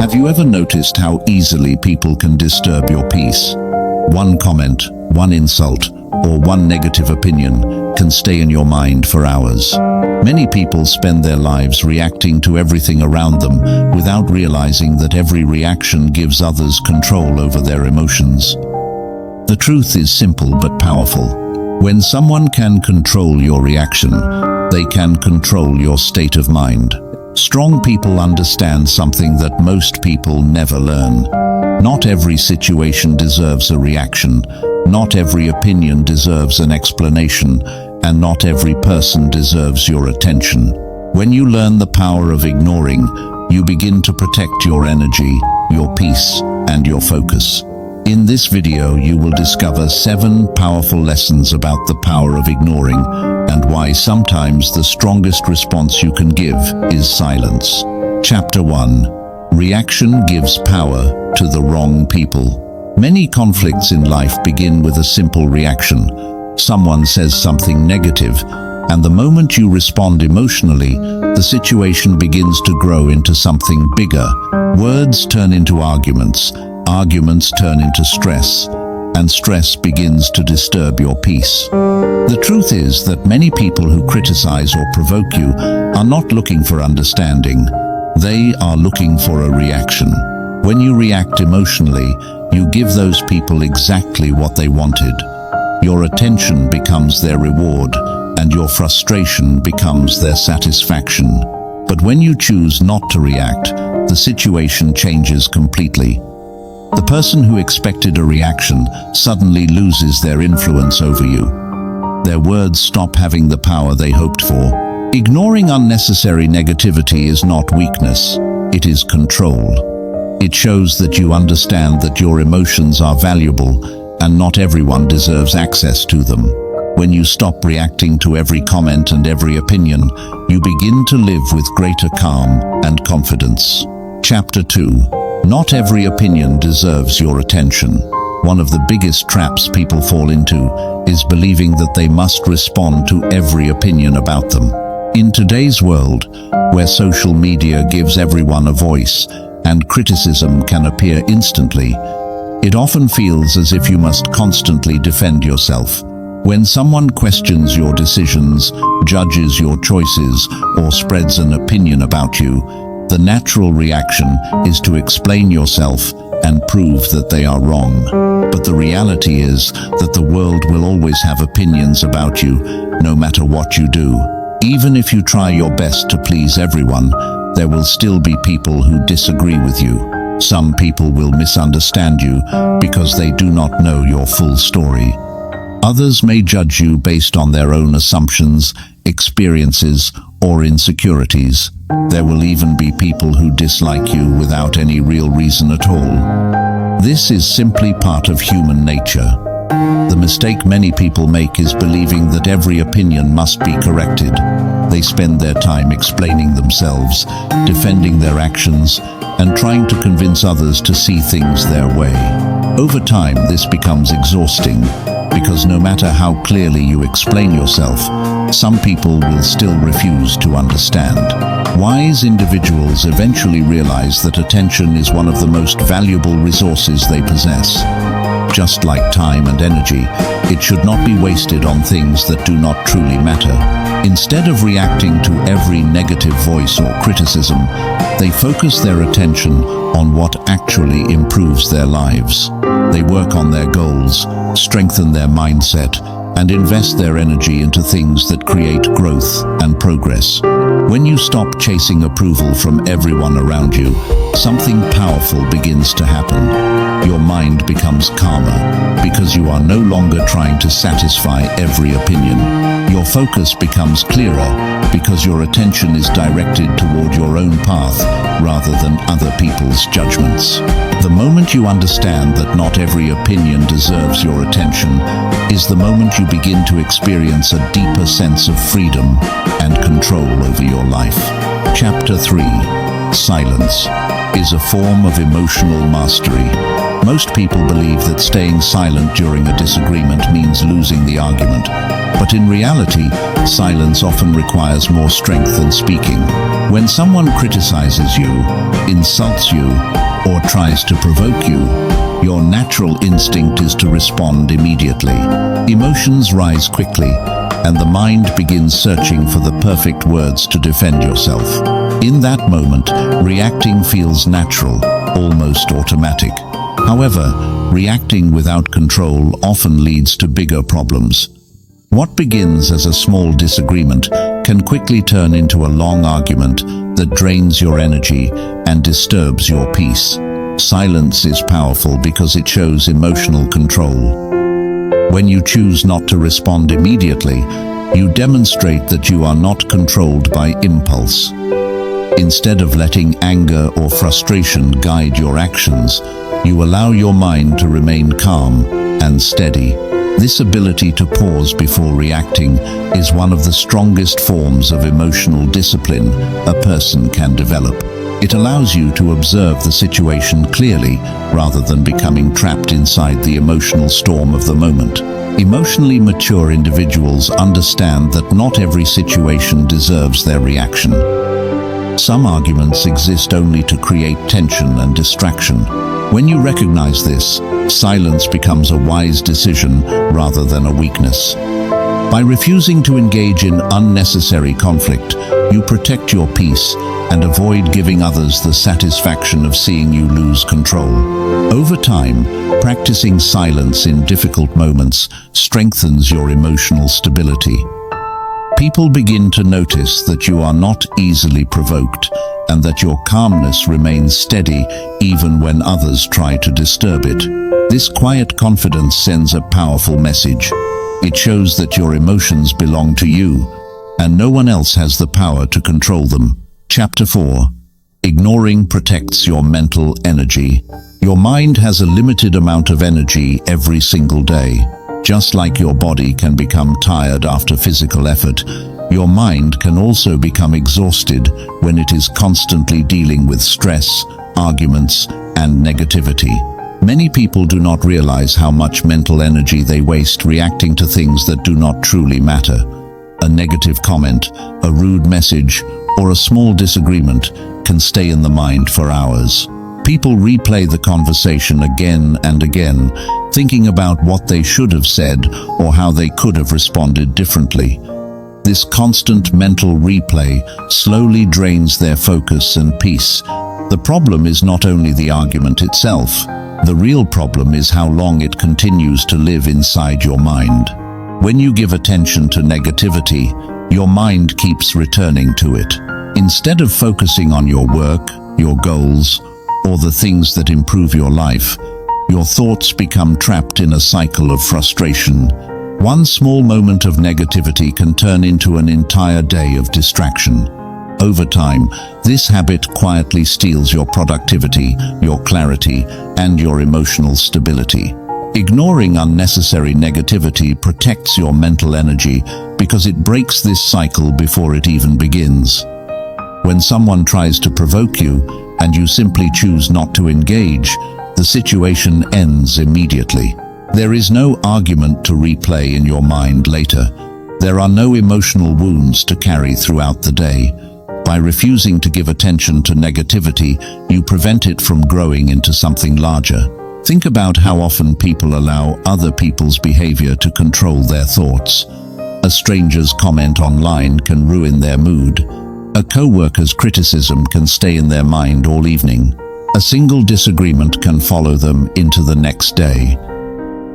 Have you ever noticed how easily people can disturb your peace? One comment, one insult, or one negative opinion can stay in your mind for hours. Many people spend their lives reacting to everything around them without realizing that every reaction gives others control over their emotions. The truth is simple but powerful. When someone can control your reaction, they can control your state of mind. Strong people understand something that most people never learn. Not every situation deserves a reaction, not every opinion deserves an explanation, and not every person deserves your attention. When you learn the power of ignoring, you begin to protect your energy, your peace, and your focus. In this video, you will discover 7 powerful lessons about the power of ignoring and why sometimes the strongest response you can give is silence. Chapter 1. Reaction gives power to the wrong people. Many conflicts in life begin with a simple reaction. Someone says something negative, and the moment you respond emotionally, the situation begins to grow into something bigger. Words turn into arguments, arguments turn into stress, and stress begins to disturb your peace. The truth is that many people who criticize or provoke you are not looking for understanding. They are looking for a reaction. When you react emotionally, you give those people exactly what they wanted. Your attention becomes their reward, and your frustration becomes their satisfaction. But when you choose not to react, the situation changes completely. The person who expected a reaction suddenly loses their influence over you. Their words stop having the power they hoped for. Ignoring unnecessary negativity is not weakness, it is control. It shows that you understand that your emotions are valuable and not everyone deserves access to them. When you stop reacting to every comment and every opinion, you begin to live with greater calm and confidence. Chapter 2. Not every opinion deserves your attention. One of the biggest traps people fall into is believing that they must respond to every opinion about them. In today's world, where social media gives everyone a voice and criticism can appear instantly, it often feels as if you must constantly defend yourself. When someone questions your decisions, judges your choices, or spreads an opinion about you, the natural reaction is to explain yourself and prove that they are wrong. But the reality is that the world will always have opinions about you, no matter what you do. Even if you try your best to please everyone, there will still be people who disagree with you. Some people will misunderstand you because they do not know your full story. Others may judge you based on their own assumptions, experiences, or insecurities. There will even be people who dislike you without any real reason at all. This is simply part of human nature. The mistake many people make is believing that every opinion must be corrected. They spend their time explaining themselves, defending their actions, and trying to convince others to see things their way. Over time, this becomes exhausting, because no matter how clearly you explain yourself, some people will still refuse to understand. Wise individuals eventually realize that attention is one of the most valuable resources they possess. Just like time and energy, it should not be wasted on things that do not truly matter. Instead of reacting to every negative voice or criticism, they focus their attention on what actually improves their lives. They work on their goals, strengthen their mindset, and invest their energy into things that create growth and progress. When you stop chasing approval from everyone around you, something powerful begins to happen. Your mind becomes calmer because you are no longer trying to satisfy every opinion. Your focus becomes clearer because your attention is directed toward your own path rather than other people's judgments. The moment you understand that not every opinion deserves your attention is the moment you begin to experience a deeper sense of freedom and control over your life. Chapter 3. Silence is a form of emotional mastery. Most people believe that staying silent during a disagreement means losing the argument. But in reality, silence often requires more strength than speaking. When someone criticizes you, insults you, or tries to provoke you, your natural instinct is to respond immediately. Emotions rise quickly, and the mind begins searching for the perfect words to defend yourself. In that moment, reacting feels natural, almost automatic. However, reacting without control often leads to bigger problems. What begins as a small disagreement can quickly turn into a long argument that drains your energy and disturbs your peace. Silence is powerful because it shows emotional control. When you choose not to respond immediately, you demonstrate that you are not controlled by impulse. Instead of letting anger or frustration guide your actions, you allow your mind to remain calm and steady. This ability to pause before reacting is one of the strongest forms of emotional discipline a person can develop. It allows you to observe the situation clearly rather than becoming trapped inside the emotional storm of the moment. Emotionally mature individuals understand that not every situation deserves their reaction. Some arguments exist only to create tension and distraction. When you recognize this, silence becomes a wise decision rather than a weakness. By refusing to engage in unnecessary conflict, you protect your peace and avoid giving others the satisfaction of seeing you lose control. Over time, practicing silence in difficult moments strengthens your emotional stability. People begin to notice that you are not easily provoked and that your calmness remains steady even when others try to disturb it. This quiet confidence sends a powerful message. It shows that your emotions belong to you, and no one else has the power to control them. Chapter 4. Ignoring protects your mental energy. Your mind has a limited amount of energy every single day. Just like your body can become tired after physical effort, your mind can also become exhausted when it is constantly dealing with stress, arguments, and negativity. Many people do not realize how much mental energy they waste reacting to things that do not truly matter. A negative comment, a rude message, or a small disagreement can stay in the mind for hours. People replay the conversation again and again, thinking about what they should have said or how they could have responded differently. This constant mental replay slowly drains their focus and peace. The problem is not only the argument itself. The real problem is how long it continues to live inside your mind. When you give attention to negativity, your mind keeps returning to it. Instead of focusing on your work, your goals, or the things that improve your life, your thoughts become trapped in a cycle of frustration. One small moment of negativity can turn into an entire day of distraction. Over time, this habit quietly steals your productivity, your clarity, and your emotional stability. Ignoring unnecessary negativity protects your mental energy because it breaks this cycle before it even begins. When someone tries to provoke you and you simply choose not to engage, the situation ends immediately. There is no argument to replay in your mind later. There are no emotional wounds to carry throughout the day. By refusing to give attention to negativity, you prevent it from growing into something larger. Think about how often people allow other people's behavior to control their thoughts. A stranger's comment online can ruin their mood. A co-worker's criticism can stay in their mind all evening. A single disagreement can follow them into the next day.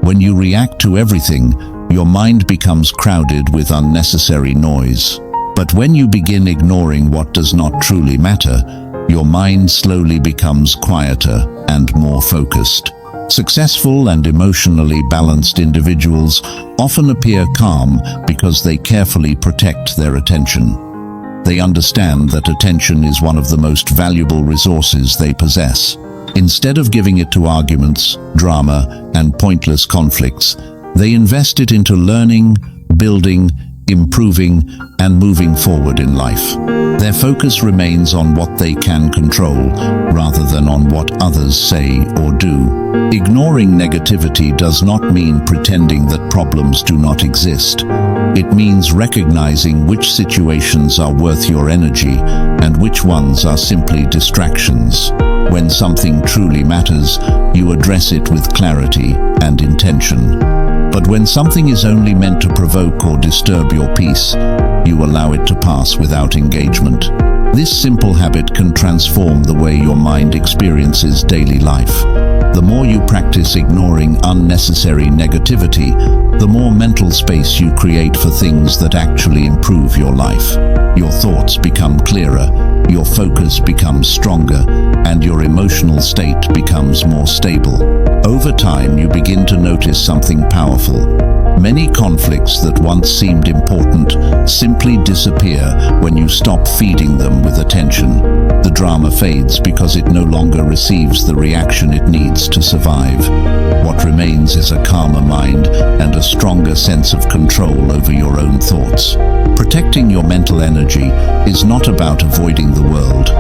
When you react to everything, your mind becomes crowded with unnecessary noise. But when you begin ignoring what does not truly matter, your mind slowly becomes quieter and more focused. Successful and emotionally balanced individuals often appear calm because they carefully protect their attention. They understand that attention is one of the most valuable resources they possess. Instead of giving it to arguments, drama, and pointless conflicts, they invest it into learning, building, improving, and moving forward in life. Their focus remains on what they can control, rather than on what others say or do. Ignoring negativity does not mean pretending that problems do not exist. It means recognizing which situations are worth your energy and which ones are simply distractions. When something truly matters, you address it with clarity and intention. But when something is only meant to provoke or disturb your peace, you allow it to pass without engagement. This simple habit can transform the way your mind experiences daily life. The more you practice ignoring unnecessary negativity, the more mental space you create for things that actually improve your life. Your thoughts become clearer, your focus becomes stronger, and your emotional state becomes more stable. Over time, you begin to notice something powerful. Many conflicts that once seemed important simply disappear when you stop feeding them with attention. The drama fades because it no longer receives the reaction it needs to survive. What remains is a calmer mind and a stronger sense of control over your own thoughts. Protecting your mental energy is not about avoiding the world.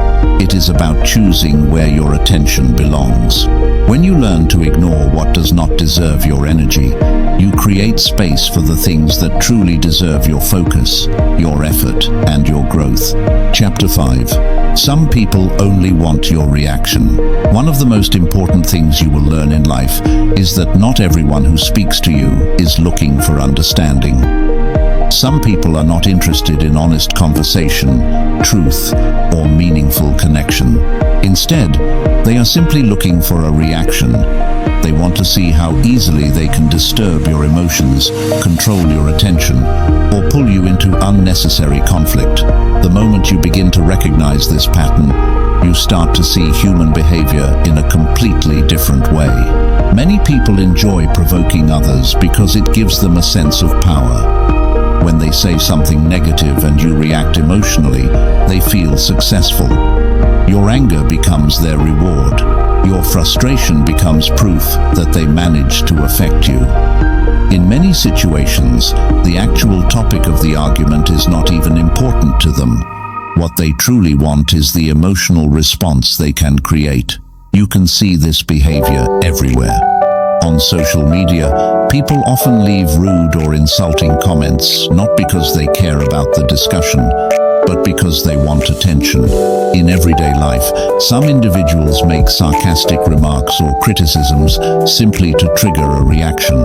It is about choosing where your attention belongs. When you learn to ignore what does not deserve your energy, you create space for the things that truly deserve your focus, your effort, and your growth. Chapter 5. Some people only want your reaction. One of the most important things you will learn in life is that not everyone who speaks to you is looking for understanding. Some people are not interested in honest conversation, truth, or meaningful connection. Instead, they are simply looking for a reaction. They want to see how easily they can disturb your emotions, control your attention, or pull you into unnecessary conflict. The moment you begin to recognize this pattern, you start to see human behavior in a completely different way. Many people enjoy provoking others because it gives them a sense of power. When they say something negative and you react emotionally, they feel successful. Your anger becomes their reward. Your frustration becomes proof that they managed to affect you. In many situations, the actual topic of the argument is not even important to them. What they truly want is the emotional response they can create. You can see this behavior everywhere. On social media, people often leave rude or insulting comments, not because they care about the discussion, but because they want attention. In everyday life, some individuals make sarcastic remarks or criticisms simply to trigger a reaction.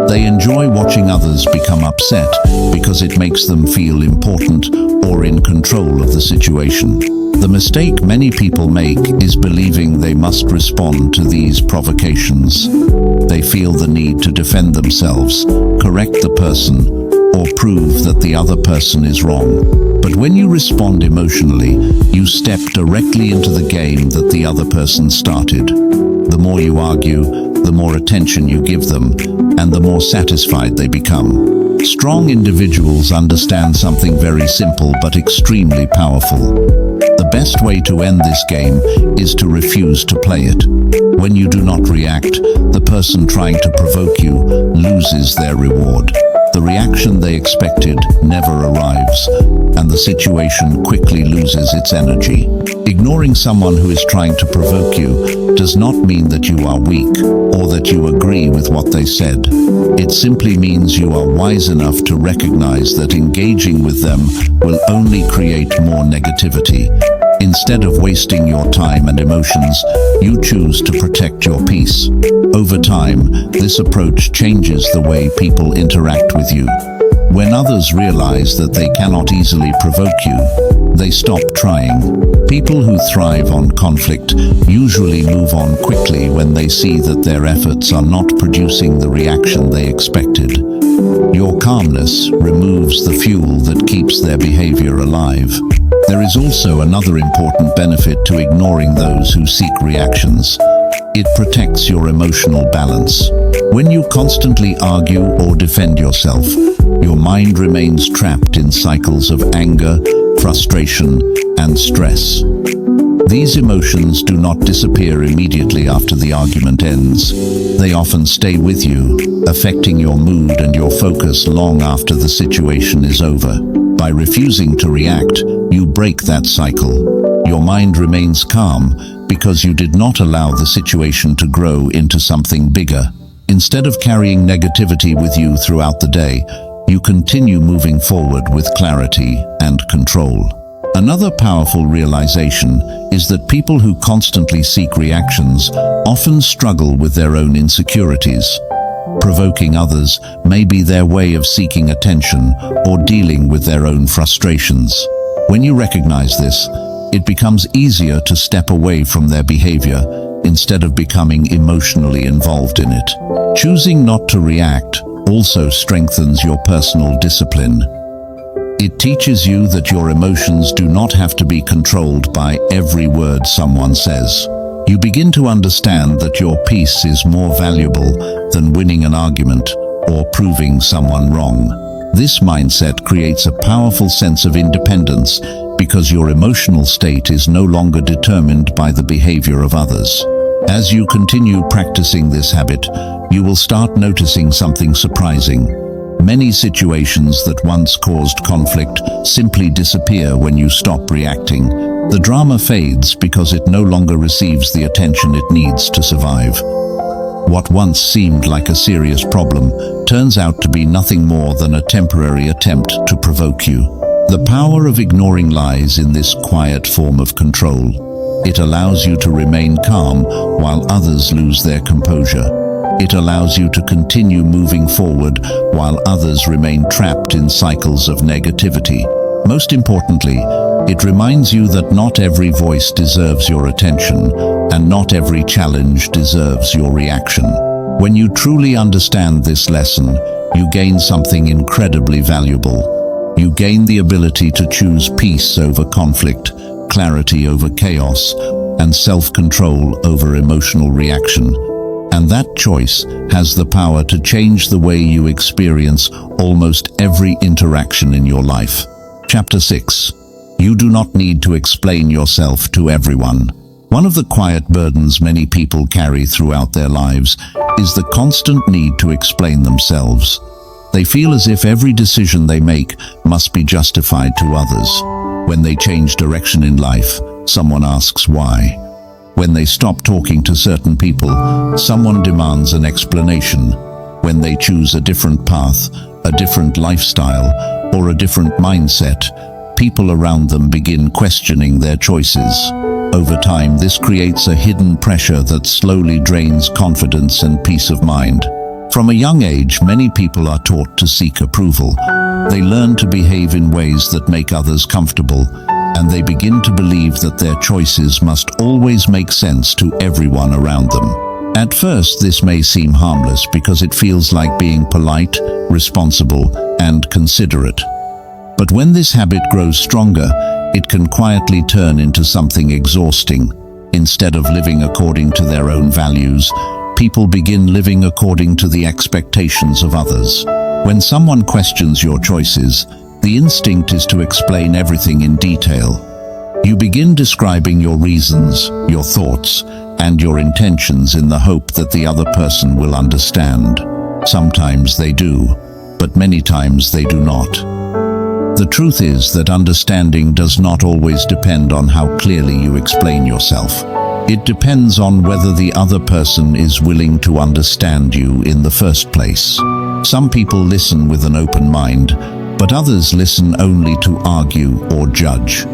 They enjoy watching others become upset because it makes them feel important or in control of the situation. The mistake many people make is believing they must respond to these provocations. They feel the need to defend themselves, correct the person, or prove that the other person is wrong. But when you respond emotionally, you step directly into the game that the other person started. The more you argue, the more attention you give them, and the more satisfied they become. Strong individuals understand something very simple but extremely powerful. The best way to end this game is to refuse to play it. When you do not react, the person trying to provoke you loses their reward. The reaction they expected never arrives, and the situation quickly loses its energy. Ignoring someone who is trying to provoke you does not mean that you are weak or that you agree with what they said. It simply means you are wise enough to recognize that engaging with them will only create more negativity. Instead of wasting your time and emotions, you choose to protect your peace. Over time, this approach changes the way people interact with you. When others realize that they cannot easily provoke you, they stop trying. People who thrive on conflict usually move on quickly when they see that their efforts are not producing the reaction they expected. Your calmness removes the fuel that keeps their behavior alive. There is also another important benefit to ignoring those who seek reactions. It protects your emotional balance. When you constantly argue or defend yourself, your mind remains trapped in cycles of anger, frustration, and stress. These emotions do not disappear immediately after the argument ends. They often stay with you, affecting your mood and your focus long after the situation is over. By refusing to react, you break that cycle. Your mind remains calm because you did not allow the situation to grow into something bigger. Instead of carrying negativity with you throughout the day, you continue moving forward with clarity and control. Another powerful realization is that people who constantly seek reactions often struggle with their own insecurities. Provoking others may be their way of seeking attention or dealing with their own frustrations. When you recognize this, it becomes easier to step away from their behavior instead of becoming emotionally involved in it. Choosing not to react also strengthens your personal discipline. It teaches you that your emotions do not have to be controlled by every word someone says. You begin to understand that your peace is more valuable than winning an argument or proving someone wrong. This mindset creates a powerful sense of independence because your emotional state is no longer determined by the behavior of others. As you continue practicing this habit, you will start noticing something surprising. Many situations that once caused conflict simply disappear when you stop reacting. The drama fades because it no longer receives the attention it needs to survive. What once seemed like a serious problem turns out to be nothing more than a temporary attempt to provoke you. The power of ignoring lies in this quiet form of control. It allows you to remain calm while others lose their composure. It allows you to continue moving forward while others remain trapped in cycles of negativity. Most importantly, it reminds you that not every voice deserves your attention, and not every challenge deserves your reaction. When you truly understand this lesson, you gain something incredibly valuable. You gain the ability to choose peace over conflict, clarity over chaos, and self-control over emotional reaction. And that choice has the power to change the way you experience almost every interaction in your life. Chapter 6. You do not need to explain yourself to everyone. One of the quiet burdens many people carry throughout their lives is the constant need to explain themselves. They feel as if every decision they make must be justified to others. When they change direction in life, someone asks why. When they stop talking to certain people, someone demands an explanation. When they choose a different path, a different lifestyle, or a different mindset, people around them begin questioning their choices. Over time, this creates a hidden pressure that slowly drains confidence and peace of mind. From a young age, many people are taught to seek approval. They learn to behave in ways that make others comfortable, and they begin to believe that their choices must always make sense to everyone around them. At first, this may seem harmless because it feels like being polite, responsible, and considerate. But when this habit grows stronger, it can quietly turn into something exhausting. Instead of living according to their own values, people begin living according to the expectations of others. When someone questions your choices, the instinct is to explain everything in detail. You begin describing your reasons, your thoughts, and your intentions in the hope that the other person will understand. Sometimes they do, but many times they do not. The truth is that understanding does not always depend on how clearly you explain yourself. It depends on whether the other person is willing to understand you in the first place. Some people listen with an open mind, but others listen only to argue or judge.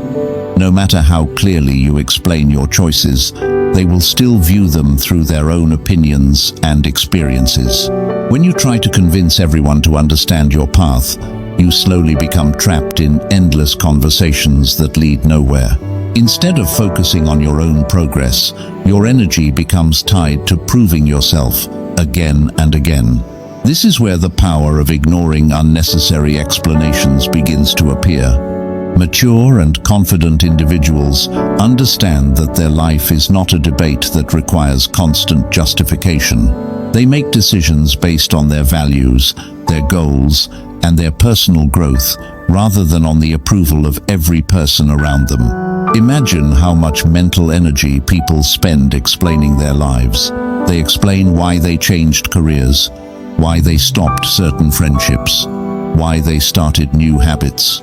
No matter how clearly you explain your choices, they will still view them through their own opinions and experiences. When you try to convince everyone to understand your path, you slowly become trapped in endless conversations that lead nowhere. Instead of focusing on your own progress, your energy becomes tied to proving yourself again and again. This is where the power of ignoring unnecessary explanations begins to appear. Mature and confident individuals understand that their life is not a debate that requires constant justification. They make decisions based on their values, their goals, and their personal growth, rather than on the approval of every person around them. Imagine how much mental energy people spend explaining their lives. They explain why they changed careers, why they stopped certain friendships, why they started new habits,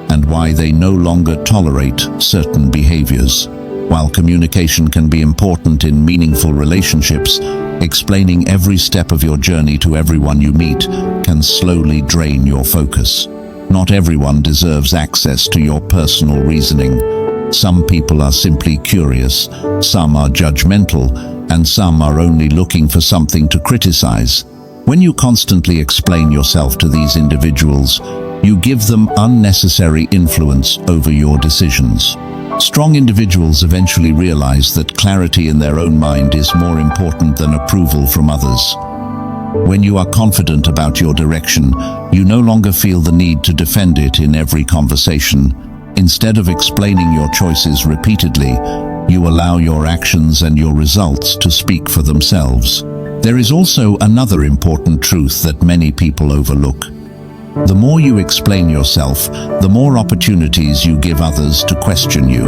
and why they no longer tolerate certain behaviors. While communication can be important in meaningful relationships, Explaining every step of your journey to everyone you meet can slowly drain your focus. Not everyone deserves access to your personal reasoning. Some people are simply curious, some are judgmental, and some are only looking for something to criticize. When you constantly explain yourself to these individuals, you give them unnecessary influence over your decisions. Strong individuals eventually realize that clarity in their own mind is more important than approval from others. When you are confident about your direction, you no longer feel the need to defend it in every conversation. Instead of explaining your choices repeatedly, you allow your actions and your results to speak for themselves. There is also another important truth that many people overlook. The more you explain yourself, the more opportunities you give others to question you.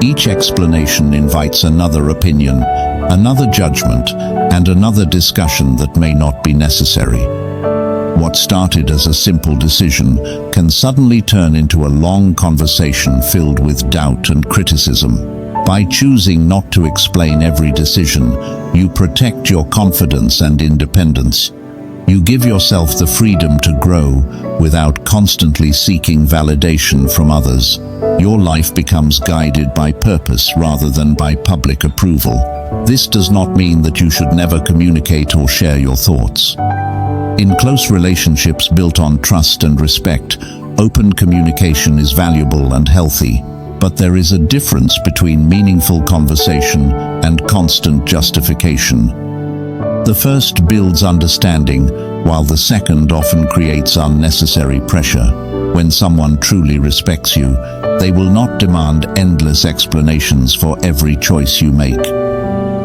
Each explanation invites another opinion, another judgment, and another discussion that may not be necessary. What started as a simple decision can suddenly turn into a long conversation filled with doubt and criticism. By choosing not to explain every decision, you protect your confidence and independence. You give yourself the freedom to grow without constantly seeking validation from others. Your life becomes guided by purpose rather than by public approval. This does not mean that you should never communicate or share your thoughts. In close relationships built on trust and respect, open communication is valuable and healthy. But there is a difference between meaningful conversation and constant justification. The first builds understanding, while the second often creates unnecessary pressure. When someone truly respects you, they will not demand endless explanations for every choice you make.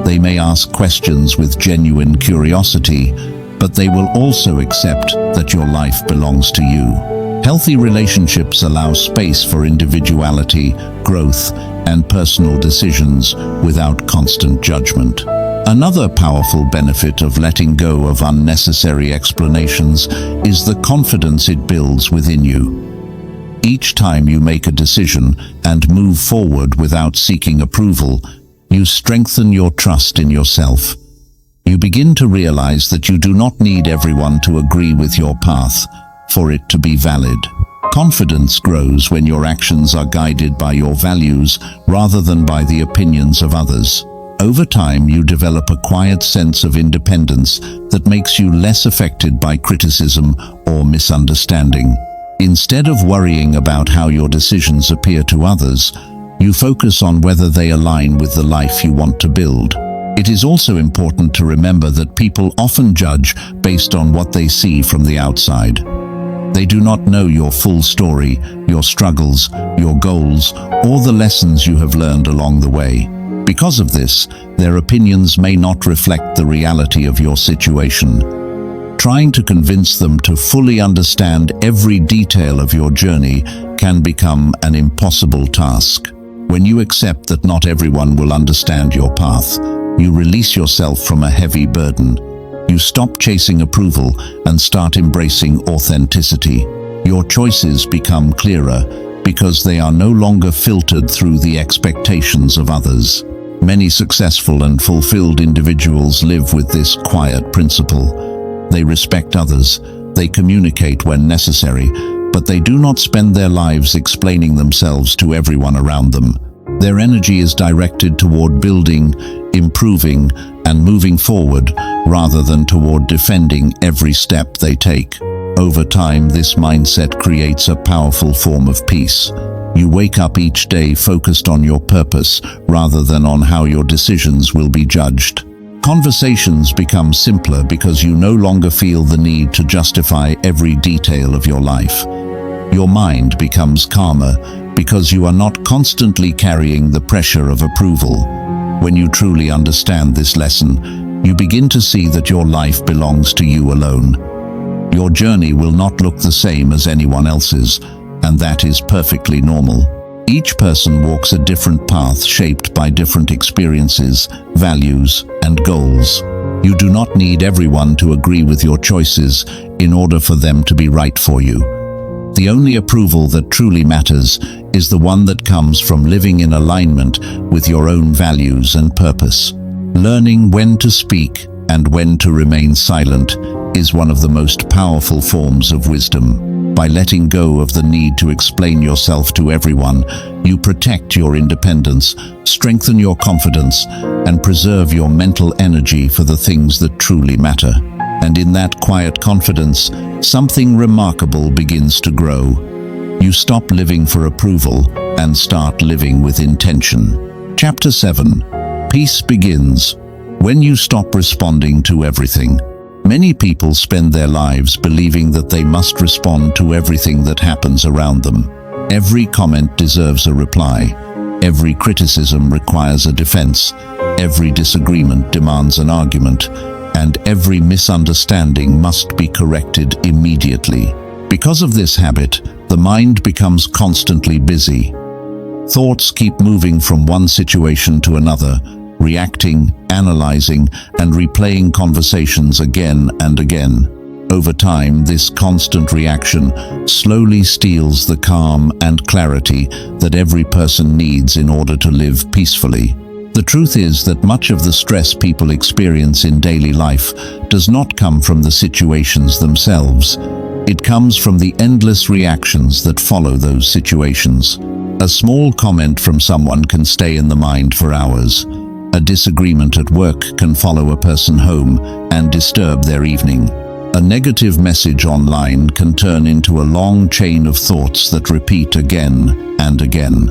They may ask questions with genuine curiosity, but they will also accept that your life belongs to you. Healthy relationships allow space for individuality, growth, and personal decisions without constant judgment. Another powerful benefit of letting go of unnecessary explanations is the confidence it builds within you. Each time you make a decision and move forward without seeking approval, you strengthen your trust in yourself. You begin to realize that you do not need everyone to agree with your path for it to be valid. Confidence grows when your actions are guided by your values rather than by the opinions of others. Over time, you develop a quiet sense of independence that makes you less affected by criticism or misunderstanding. Instead of worrying about how your decisions appear to others, you focus on whether they align with the life you want to build. It is also important to remember that people often judge based on what they see from the outside. They do not know your full story, your struggles, your goals, or the lessons you have learned along the way. Because of this, their opinions may not reflect the reality of your situation. Trying to convince them to fully understand every detail of your journey can become an impossible task. When you accept that not everyone will understand your path, you release yourself from a heavy burden. You stop chasing approval and start embracing authenticity. Your choices become clearer because they are no longer filtered through the expectations of others. Many successful and fulfilled individuals live with this quiet principle. They respect others, they communicate when necessary, but they do not spend their lives explaining themselves to everyone around them. Their energy is directed toward building, improving, and moving forward rather than toward defending every step they take. Over time, this mindset creates a powerful form of peace. You wake up each day focused on your purpose rather than on how your decisions will be judged. Conversations become simpler because you no longer feel the need to justify every detail of your life. Your mind becomes calmer because you are not constantly carrying the pressure of approval. When you truly understand this lesson, you begin to see that your life belongs to you alone. Your journey will not look the same as anyone else's, and that is perfectly normal. Each person walks a different path shaped by different experiences, values, and goals. You do not need everyone to agree with your choices in order for them to be right for you. The only approval that truly matters is the one that comes from living in alignment with your own values and purpose. Learning when to speak, and when to remain silent is one of the most powerful forms of wisdom. By letting go of the need to explain yourself to everyone, you protect your independence, strengthen your confidence, and preserve your mental energy for the things that truly matter. And in that quiet confidence, something remarkable begins to grow. You stop living for approval and start living with intention. Chapter 7. Peace begins when you stop responding to everything. Many people spend their lives believing that they must respond to everything that happens around them. Every comment deserves a reply. Every criticism requires a defense. Every disagreement demands an argument. And every misunderstanding must be corrected immediately. Because of this habit, the mind becomes constantly busy. Thoughts keep moving from one situation to another, reacting, analyzing, and replaying conversations again and again. Over time, this constant reaction slowly steals the calm and clarity that every person needs in order to live peacefully. The truth is that much of the stress people experience in daily life does not come from the situations themselves. It comes from the endless reactions that follow those situations. A small comment from someone can stay in the mind for hours. A disagreement at work can follow a person home and disturb their evening. A negative message online can turn into a long chain of thoughts that repeat again and again.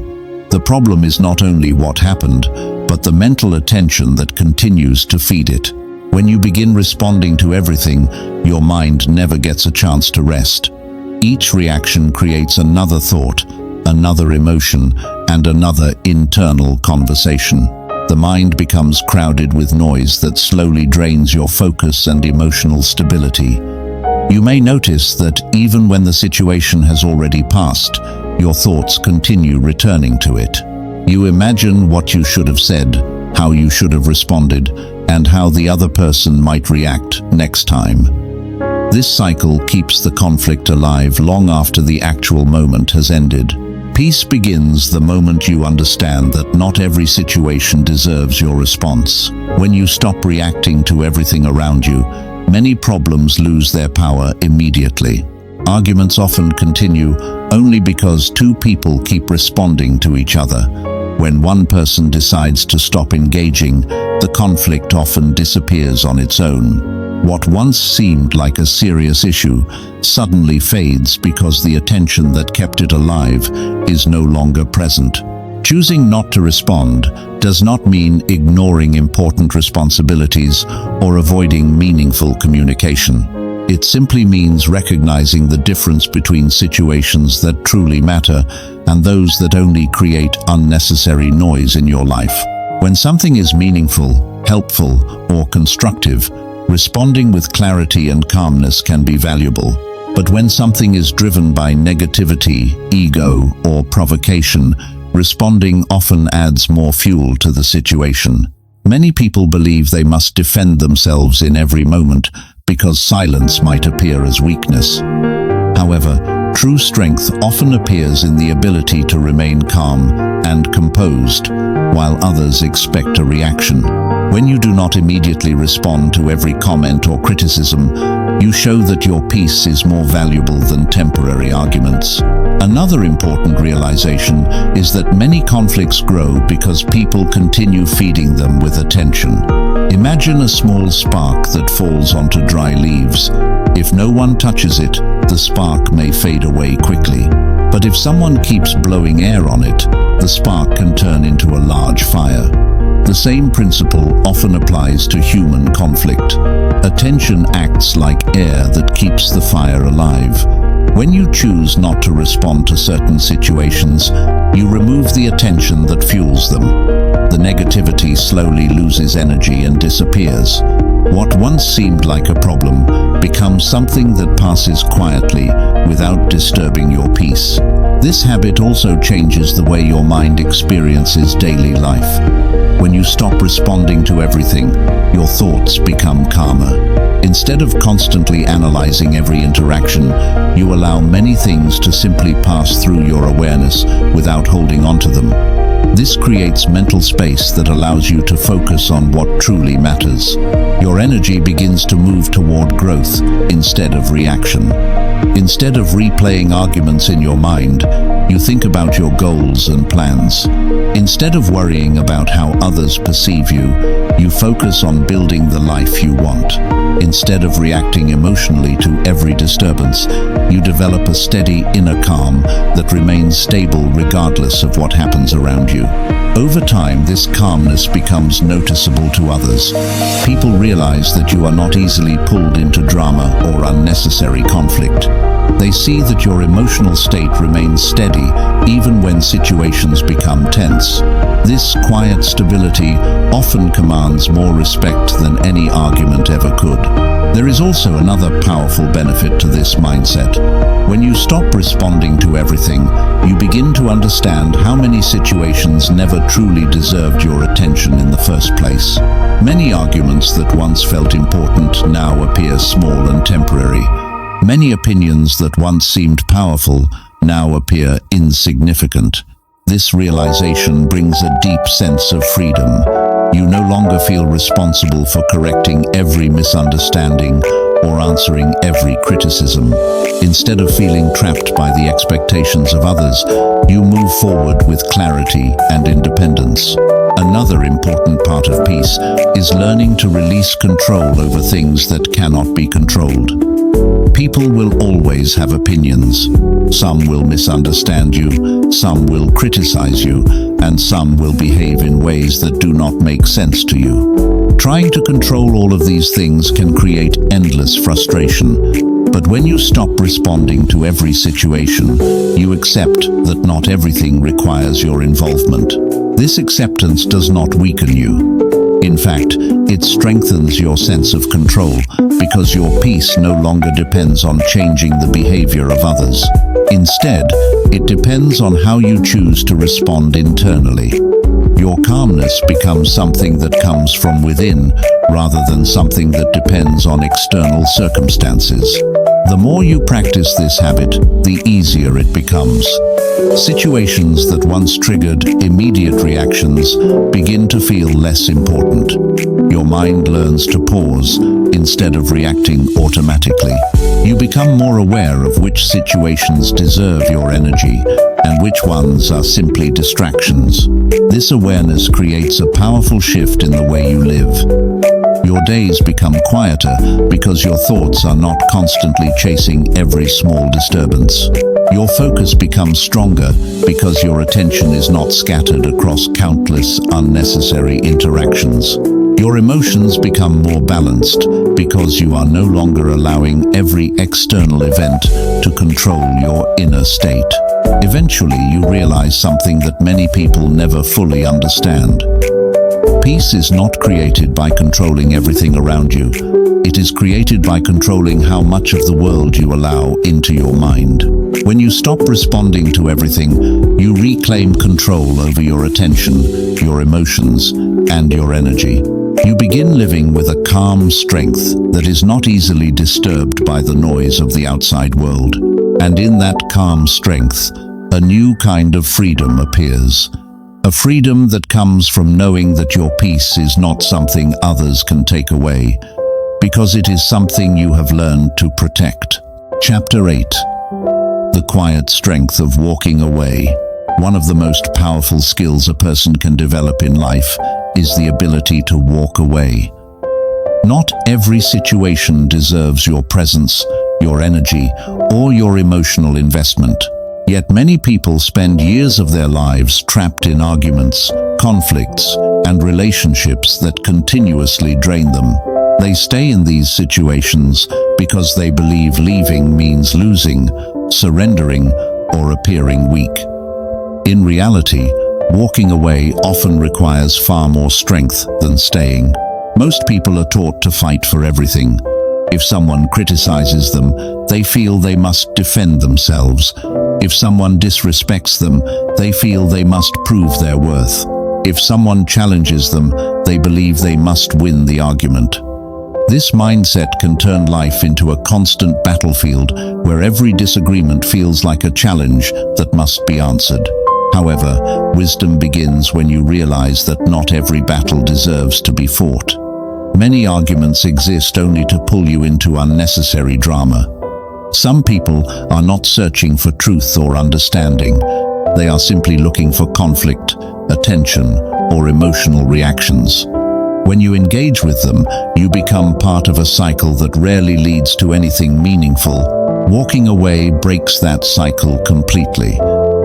The problem is not only what happened, but the mental attention that continues to feed it. When you begin responding to everything, your mind never gets a chance to rest. Each reaction creates another thought, another emotion, and another internal conversation. The mind becomes crowded with noise that slowly drains your focus and emotional stability. You may notice that even when the situation has already passed, your thoughts continue returning to it. You imagine what you should have said, how you should have responded, and how the other person might react next time. This cycle keeps the conflict alive long after the actual moment has ended. Peace begins the moment you understand that not every situation deserves your response. When you stop reacting to everything around you, many problems lose their power immediately. Arguments often continue only because two people keep responding to each other. When one person decides to stop engaging, the conflict often disappears on its own. What once seemed like a serious issue suddenly fades because the attention that kept it alive is no longer present. Choosing not to respond does not mean ignoring important responsibilities or avoiding meaningful communication. It simply means recognizing the difference between situations that truly matter and those that only create unnecessary noise in your life. When something is meaningful, helpful, or constructive, responding with clarity and calmness can be valuable. But when something is driven by negativity, ego, or provocation, responding often adds more fuel to the situation. Many people believe they must defend themselves in every moment because silence might appear as weakness. However, true strength often appears in the ability to remain calm and composed, while others expect a reaction. When you do not immediately respond to every comment or criticism, you show that your peace is more valuable than temporary arguments. Another important realization is that many conflicts grow because people continue feeding them with attention. Imagine a small spark that falls onto dry leaves. If no one touches it, the spark may fade away quickly. But if someone keeps blowing air on it, the spark can turn into a large fire. The same principle often applies to human conflict. Attention acts like air that keeps the fire alive. When you choose not to respond to certain situations, you remove the attention that fuels them. The negativity slowly loses energy and disappears. What once seemed like a problem becomes something that passes quietly without disturbing your peace. This habit also changes the way your mind experiences daily life. When you stop responding to everything, your thoughts become calmer. Instead of constantly analyzing every interaction, you allow many things to simply pass through your awareness without holding on to them. This creates mental space that allows you to focus on what truly matters. Your energy begins to move toward growth instead of reaction. Instead of replaying arguments in your mind, you think about your goals and plans. Instead of worrying about how others perceive you, you focus on building the life you want. Instead of reacting emotionally to every disturbance, you develop a steady inner calm that remains stable regardless of what happens around you. Over time, this calmness becomes noticeable to others. People realize that you are not easily pulled into drama or unnecessary conflict. They see that your emotional state remains steady even when situations become tense. This quiet stability often commands more respect than any argument ever could. There is also another powerful benefit to this mindset. When you stop responding to everything, you begin to understand how many situations never truly deserved your attention in the first place. Many arguments that once felt important now appear small and temporary. Many opinions that once seemed powerful now appear insignificant. This realization brings a deep sense of freedom. You no longer feel responsible for correcting every misunderstanding or answering every criticism. Instead of feeling trapped by the expectations of others, you move forward with clarity and independence. Another important part of peace is learning to release control over things that cannot be controlled. People will always have opinions. Some will misunderstand you, some will criticize you, and some will behave in ways that do not make sense to you. Trying to control all of these things can create endless frustration. But when you stop responding to every situation, you accept that not everything requires your involvement. This acceptance does not weaken you. In fact, it strengthens your sense of control because your peace no longer depends on changing the behavior of others. Instead, it depends on how you choose to respond internally. Your calmness becomes something that comes from within rather than something that depends on external circumstances. The more you practice this habit, the easier it becomes. Situations that once triggered immediate reactions begin to feel less important. Your mind learns to pause instead of reacting automatically. You become more aware of which situations deserve your energy and which ones are simply distractions. This awareness creates a powerful shift in the way you live. Your days become quieter because your thoughts are not constantly chasing every small disturbance. Your focus becomes stronger because your attention is not scattered across countless unnecessary interactions. Your emotions become more balanced because you are no longer allowing every external event to control your inner state. Eventually, you realize something that many people never fully understand. Peace is not created by controlling everything around you. It is created by controlling how much of the world you allow into your mind. When you stop responding to everything, you reclaim control over your attention, your emotions, and your energy. You begin living with a calm strength that is not easily disturbed by the noise of the outside world. And in that calm strength, a new kind of freedom appears. A freedom that comes from knowing that your peace is not something others can take away, because it is something you have learned to protect. Chapter 8. The quiet strength of walking away. One of the most powerful skills a person can develop in life is the ability to walk away. Not every situation deserves your presence, your energy, or your emotional investment. Yet many people spend years of their lives trapped in arguments, conflicts, and relationships that continuously drain them. They stay in these situations because they believe leaving means losing, surrendering, or appearing weak. In reality, walking away often requires far more strength than staying. Most people are taught to fight for everything. If someone criticizes them, they feel they must defend themselves. If someone disrespects them, they feel they must prove their worth. If someone challenges them, they believe they must win the argument. This mindset can turn life into a constant battlefield where every disagreement feels like a challenge that must be answered. However, wisdom begins when you realize that not every battle deserves to be fought. Many arguments exist only to pull you into unnecessary drama. Some people are not searching for truth or understanding. They are simply looking for conflict, attention, or emotional reactions. When you engage with them, you become part of a cycle that rarely leads to anything meaningful. Walking away breaks that cycle completely.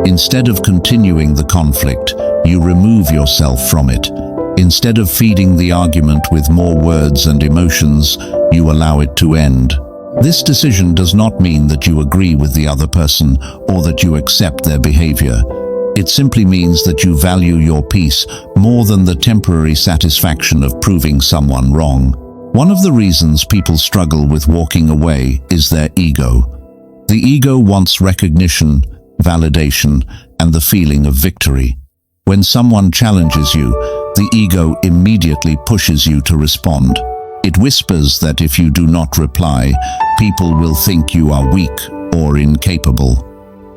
Instead of continuing the conflict, you remove yourself from it. Instead of feeding the argument with more words and emotions, you allow it to end. This decision does not mean that you agree with the other person or that you accept their behavior. It simply means that you value your peace more than the temporary satisfaction of proving someone wrong. One of the reasons people struggle with walking away is their ego. The ego wants recognition, validation, and the feeling of victory. When someone challenges you, the ego immediately pushes you to respond. It whispers that if you do not reply, people will think you are weak or incapable.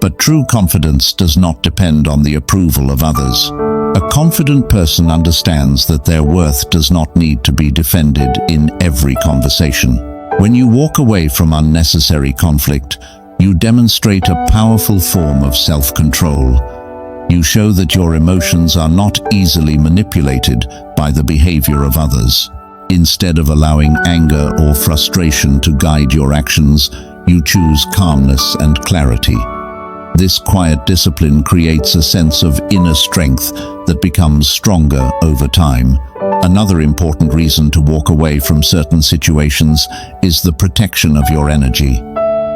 But true confidence does not depend on the approval of others. A confident person understands that their worth does not need to be defended in every conversation. When you walk away from unnecessary conflict, you demonstrate a powerful form of self-control. You show that your emotions are not easily manipulated by the behavior of others. Instead of allowing anger or frustration to guide your actions, you choose calmness and clarity. This quiet discipline creates a sense of inner strength that becomes stronger over time. Another important reason to walk away from certain situations is the protection of your energy.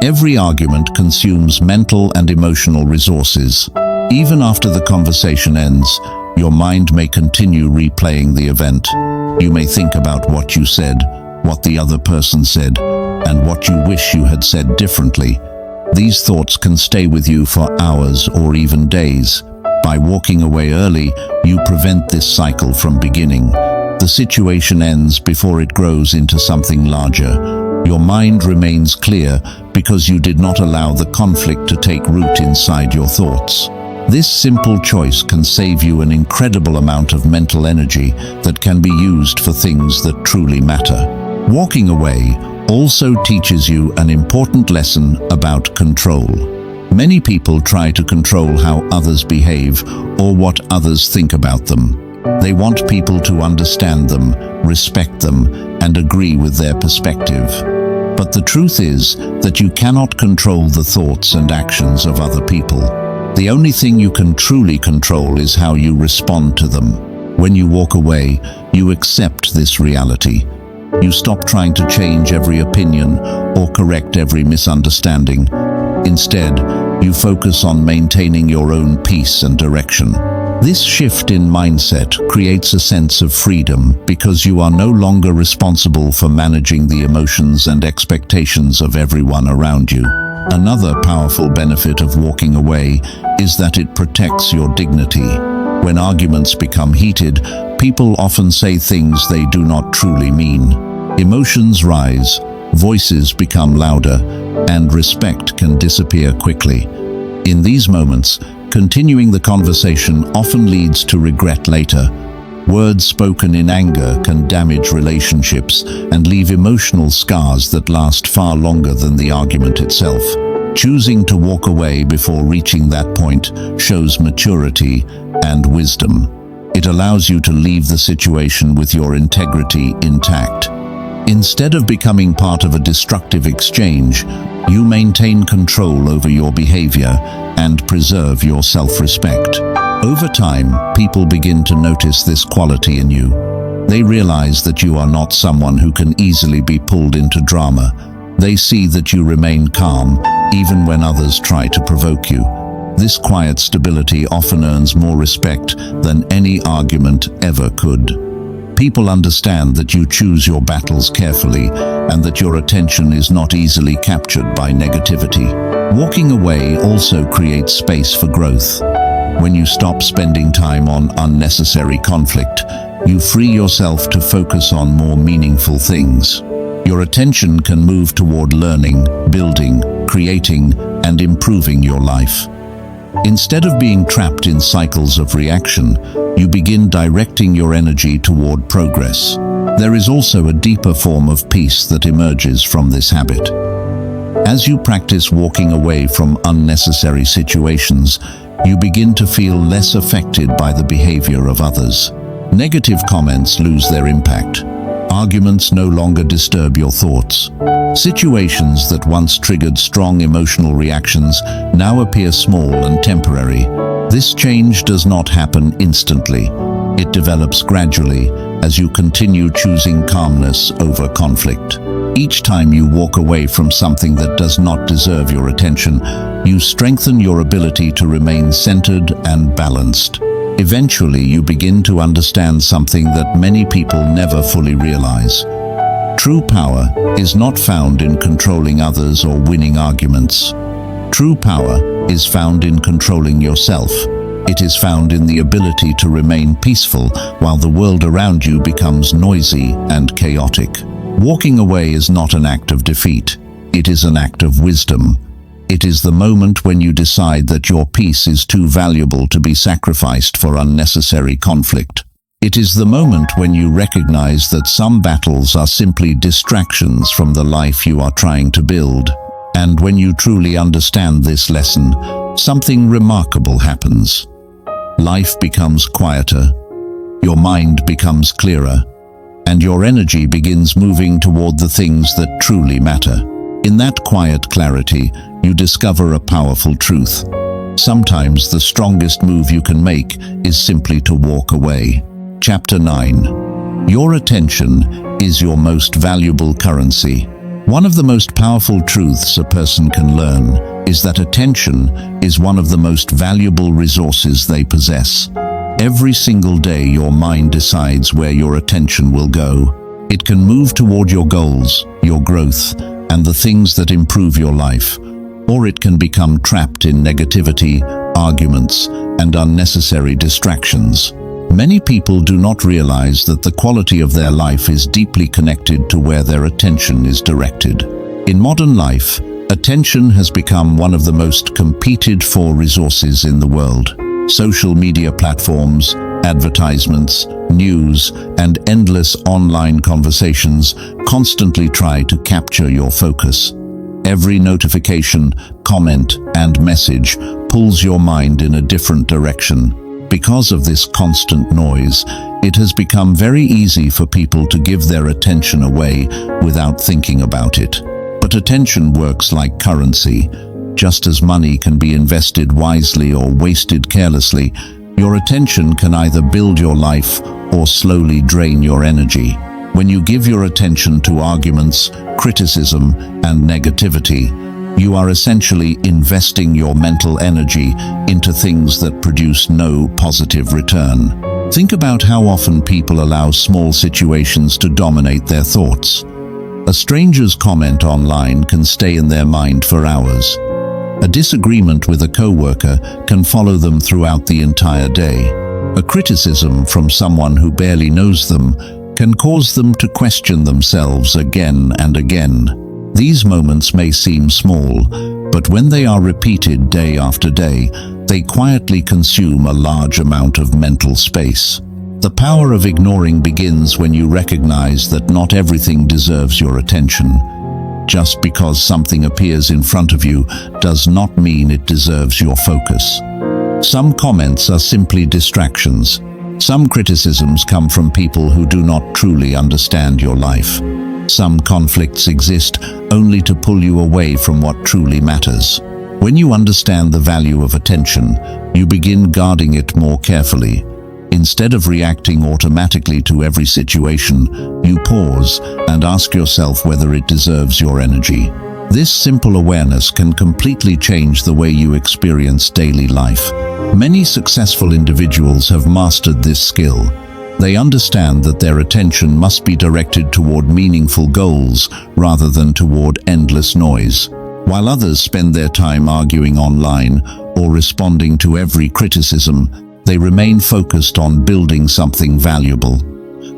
Every argument consumes mental and emotional resources. Even after the conversation ends, your mind may continue replaying the event. You may think about what you said, what the other person said, and what you wish you had said differently. These thoughts can stay with you for hours or even days. By walking away early, you prevent this cycle from beginning. The situation ends before it grows into something larger. Your mind remains clear because you did not allow the conflict to take root inside your thoughts. This simple choice can save you an incredible amount of mental energy that can be used for things that truly matter. Walking away also teaches you an important lesson about control. Many people try to control how others behave or what others think about them. They want people to understand them, respect them, and agree with their perspective. But the truth is that you cannot control the thoughts and actions of other people. The only thing you can truly control is how you respond to them. When you walk away, you accept this reality. You stop trying to change every opinion or correct every misunderstanding. Instead, you focus on maintaining your own peace and direction. This shift in mindset creates a sense of freedom because you are no longer responsible for managing the emotions and expectations of everyone around you. Another powerful benefit of walking away is that it protects your dignity. When arguments become heated, people often say things they do not truly mean. Emotions rise, voices become louder, and respect can disappear quickly. In these moments, continuing the conversation often leads to regret later. Words spoken in anger can damage relationships and leave emotional scars that last far longer than the argument itself. Choosing to walk away before reaching that point shows maturity and wisdom. It allows you to leave the situation with your integrity intact. Instead of becoming part of a destructive exchange, you maintain control over your behavior and preserve your self-respect. Over time, people begin to notice this quality in you. They realize that you are not someone who can easily be pulled into drama. They see that you remain calm, even when others try to provoke you. This quiet stability often earns more respect than any argument ever could. People understand that you choose your battles carefully and that your attention is not easily captured by negativity. Walking away also creates space for growth. When you stop spending time on unnecessary conflict, you free yourself to focus on more meaningful things. Your attention can move toward learning, building, creating, and improving your life. Instead of being trapped in cycles of reaction, you begin directing your energy toward progress. There is also a deeper form of peace that emerges from this habit. As you practice walking away from unnecessary situations, you begin to feel less affected by the behavior of others. Negative comments lose their impact. Arguments no longer disturb your thoughts. Situations that once triggered strong emotional reactions now appear small and temporary. This change does not happen instantly. It develops gradually as you continue choosing calmness over conflict. Each time you walk away from something that does not deserve your attention, you strengthen your ability to remain centered and balanced. Eventually, you begin to understand something that many people never fully realize. True power is not found in controlling others or winning arguments. True power is found in controlling yourself. It is found in the ability to remain peaceful while the world around you becomes noisy and chaotic. Walking away is not an act of defeat. It is an act of wisdom. It is the moment when you decide that your peace is too valuable to be sacrificed for unnecessary conflict. It is the moment when you recognize that some battles are simply distractions from the life you are trying to build. And when you truly understand this lesson, something remarkable happens. Life becomes quieter, your mind becomes clearer, and your energy begins moving toward the things that truly matter. In that quiet clarity, you discover a powerful truth. Sometimes the strongest move you can make is simply to walk away. Chapter 9. Your attention is your most valuable currency. One of the most powerful truths a person can learn is that attention is one of the most valuable resources they possess. Every single day your mind decides where your attention will go. It can move toward your goals, your growth, and the things that improve your life, or it can become trapped in negativity, arguments, and unnecessary distractions. Many people do not realize that the quality of their life is deeply connected to where their attention is directed. In modern life, attention has become one of the most competed for resources in the world. Social media platforms, advertisements, news, and endless online conversations constantly try to capture your focus. Every notification, comment, and message pulls your mind in a different direction. Because of this constant noise, it has become very easy for people to give their attention away without thinking about it. But attention works like currency. Just as money can be invested wisely or wasted carelessly, your attention can either build your life or slowly drain your energy. When you give your attention to arguments, criticism, and negativity, you are essentially investing your mental energy into things that produce no positive return. Think about how often people allow small situations to dominate their thoughts. A stranger's comment online can stay in their mind for hours. A disagreement with a coworker can follow them throughout the entire day. A criticism from someone who barely knows them can cause them to question themselves again and again. These moments may seem small, but when they are repeated day after day, they quietly consume a large amount of mental space. The power of ignoring begins when you recognize that not everything deserves your attention. Just because something appears in front of you does not mean it deserves your focus. Some comments are simply distractions. Some criticisms come from people who do not truly understand your life. Some conflicts exist only to pull you away from what truly matters. When you understand the value of attention, you begin guarding it more carefully. Instead of reacting automatically to every situation, you pause and ask yourself whether it deserves your energy. This simple awareness can completely change the way you experience daily life. Many successful individuals have mastered this skill. They understand that their attention must be directed toward meaningful goals rather than toward endless noise. While others spend their time arguing online or responding to every criticism, they remain focused on building something valuable.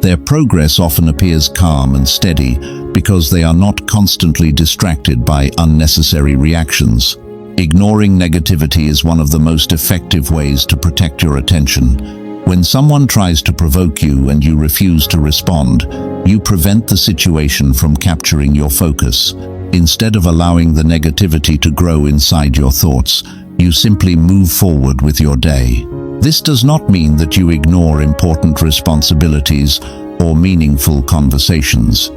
Their progress often appears calm and steady because they are not constantly distracted by unnecessary reactions. Ignoring negativity is one of the most effective ways to protect your attention. When someone tries to provoke you and you refuse to respond, you prevent the situation from capturing your focus. Instead of allowing the negativity to grow inside your thoughts, you simply move forward with your day. This does not mean that you ignore important responsibilities or meaningful conversations.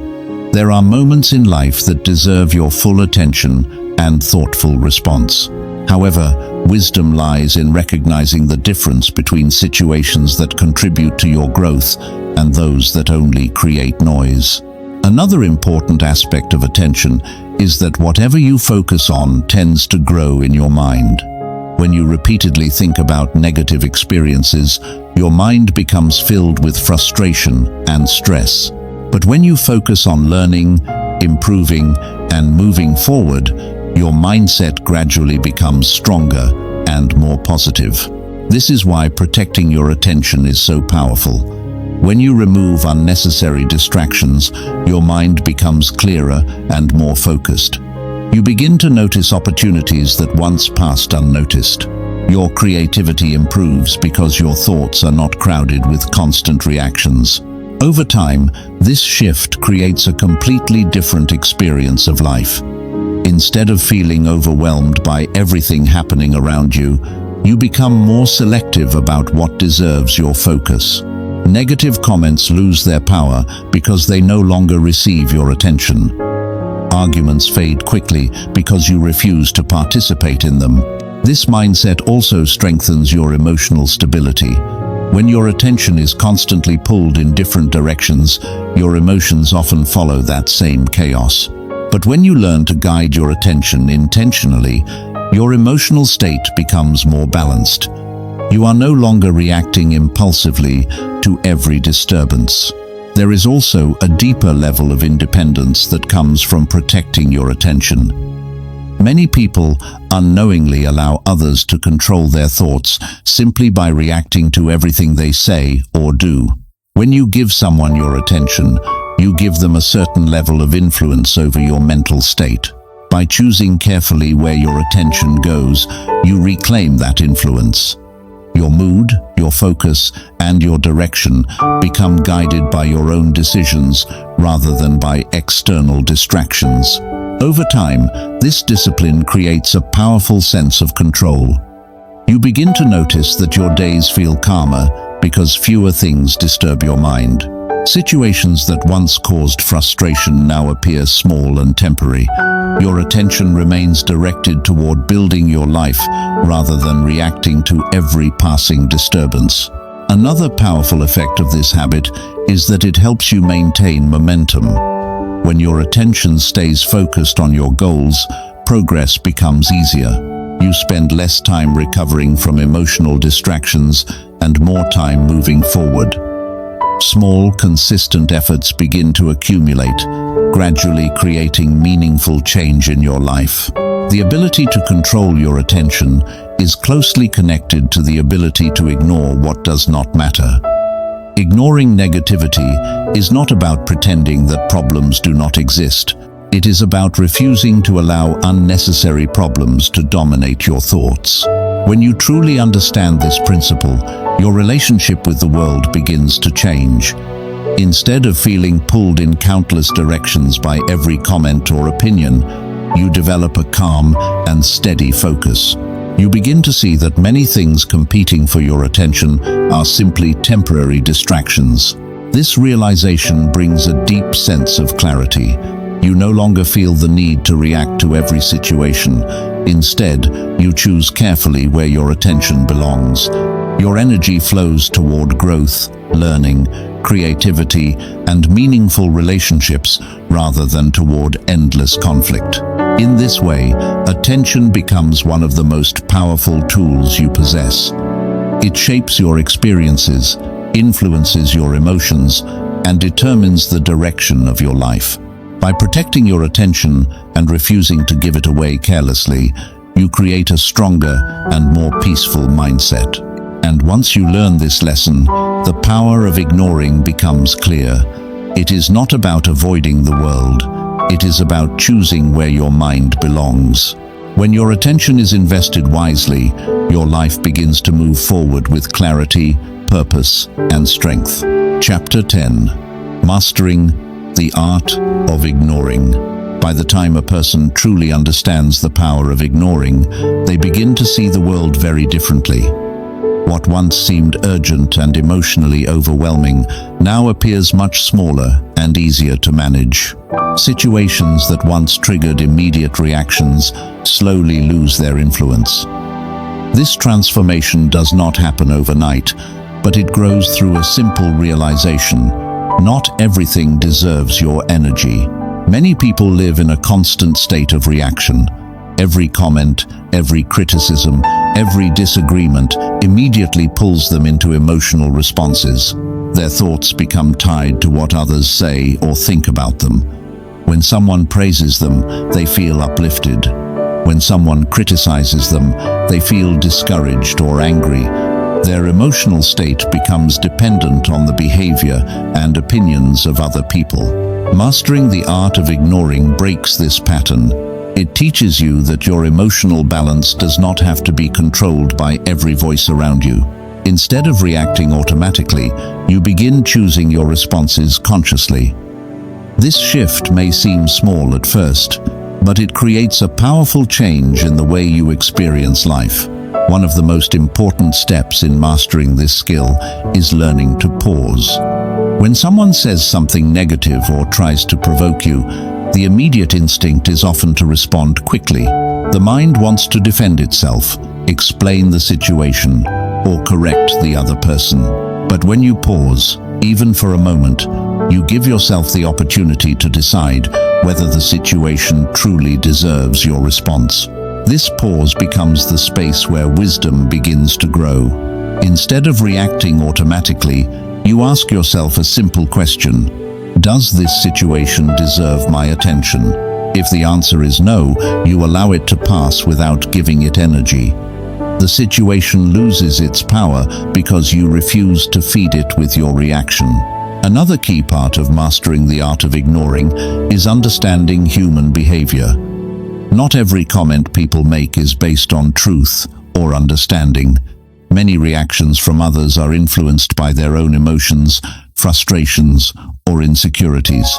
There are moments in life that deserve your full attention and thoughtful response. However, wisdom lies in recognizing the difference between situations that contribute to your growth and those that only create noise. Another important aspect of attention is that whatever you focus on tends to grow in your mind. When you repeatedly think about negative experiences, your mind becomes filled with frustration and stress. But when you focus on learning, improving, and moving forward, your mindset gradually becomes stronger and more positive. This is why protecting your attention is so powerful. When you remove unnecessary distractions, your mind becomes clearer and more focused. You begin to notice opportunities that once passed unnoticed. Your creativity improves because your thoughts are not crowded with constant reactions. Over time, this shift creates a completely different experience of life. Instead of feeling overwhelmed by everything happening around you, you become more selective about what deserves your focus. Negative comments lose their power because they no longer receive your attention. Arguments fade quickly because you refuse to participate in them. This mindset also strengthens your emotional stability. When your attention is constantly pulled in different directions, your emotions often follow that same chaos. But when you learn to guide your attention intentionally, your emotional state becomes more balanced. You are no longer reacting impulsively to every disturbance. There is also a deeper level of independence that comes from protecting your attention. Many people unknowingly allow others to control their thoughts simply by reacting to everything they say or do. When you give someone your attention, you give them a certain level of influence over your mental state. By choosing carefully where your attention goes, you reclaim that influence. Your mood, your focus, and your direction become guided by your own decisions rather than by external distractions. Over time, this discipline creates a powerful sense of control. You begin to notice that your days feel calmer because fewer things disturb your mind. Situations that once caused frustration now appear small and temporary. Your attention remains directed toward building your life rather than reacting to every passing disturbance. Another powerful effect of this habit is that it helps you maintain momentum. When your attention stays focused on your goals, progress becomes easier. You spend less time recovering from emotional distractions and more time moving forward. Small, consistent efforts begin to accumulate, gradually creating meaningful change in your life. The ability to control your attention is closely connected to the ability to ignore what does not matter. Ignoring negativity is not about pretending that problems do not exist. It is about refusing to allow unnecessary problems to dominate your thoughts. When you truly understand this principle, your relationship with the world begins to change. Instead of feeling pulled in countless directions by every comment or opinion, you develop a calm and steady focus. You begin to see that many things competing for your attention are simply temporary distractions. This realization brings a deep sense of clarity. You no longer feel the need to react to every situation. Instead, you choose carefully where your attention belongs. Your energy flows toward growth, learning, creativity, and meaningful relationships rather than toward endless conflict. In this way, attention becomes one of the most powerful tools you possess. It shapes your experiences, influences your emotions, and determines the direction of your life. By protecting your attention and refusing to give it away carelessly, you create a stronger and more peaceful mindset. And once you learn this lesson, the power of ignoring becomes clear. It is not about avoiding the world. It is about choosing where your mind belongs. When your attention is invested wisely, your life begins to move forward with clarity, purpose, and strength. Chapter 10. Mastering the Art of Ignoring. By the time a person truly understands the power of ignoring, they begin to see the world very differently. What once seemed urgent and emotionally overwhelming now appears much smaller and easier to manage. Situations that once triggered immediate reactions slowly lose their influence. This transformation does not happen overnight, but it grows through a simple realization: not everything deserves your energy. Many people live in a constant state of reaction. Every comment, every criticism, every disagreement immediately pulls them into emotional responses. Their thoughts become tied to what others say or think about them. When someone praises them, they feel uplifted. When someone criticizes them, they feel discouraged or angry. Their emotional state becomes dependent on the behavior and opinions of other people. Mastering the art of ignoring breaks this pattern. It teaches you that your emotional balance does not have to be controlled by every voice around you. Instead of reacting automatically, you begin choosing your responses consciously. This shift may seem small at first, but it creates a powerful change in the way you experience life. One of the most important steps in mastering this skill is learning to pause. When someone says something negative or tries to provoke you, the immediate instinct is often to respond quickly. The mind wants to defend itself, explain the situation, or correct the other person. But when you pause, even for a moment, you give yourself the opportunity to decide whether the situation truly deserves your response. This pause becomes the space where wisdom begins to grow. Instead of reacting automatically, you ask yourself a simple question: does this situation deserve my attention? If the answer is no, you allow it to pass without giving it energy. The situation loses its power because you refuse to feed it with your reaction. Another key part of mastering the art of ignoring is understanding human behavior. Not every comment people make is based on truth or understanding. Many reactions from others are influenced by their own emotions, frustrations, or insecurities.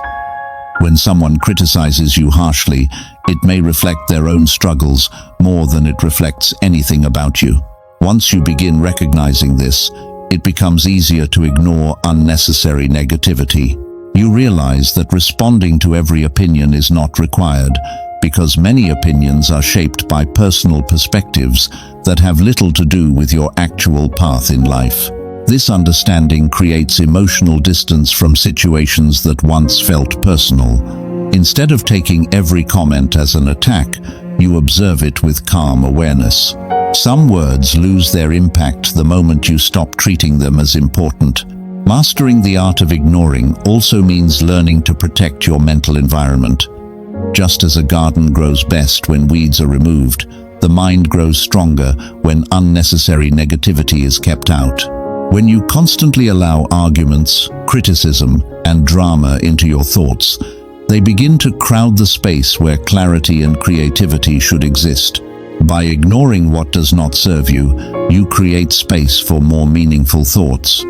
When someone criticizes you harshly, it may reflect their own struggles more than it reflects anything about you. Once you begin recognizing this, it becomes easier to ignore unnecessary negativity. You realize that responding to every opinion is not required, because many opinions are shaped by personal perspectives that have little to do with your actual path in life. This understanding creates emotional distance from situations that once felt personal. Instead of taking every comment as an attack, you observe it with calm awareness. Some words lose their impact the moment you stop treating them as important. Mastering the art of ignoring also means learning to protect your mental environment. Just as a garden grows best when weeds are removed, the mind grows stronger when unnecessary negativity is kept out. When you constantly allow arguments, criticism, and drama into your thoughts, they begin to crowd the space where clarity and creativity should exist. By ignoring what does not serve you, you create space for more meaningful thoughts.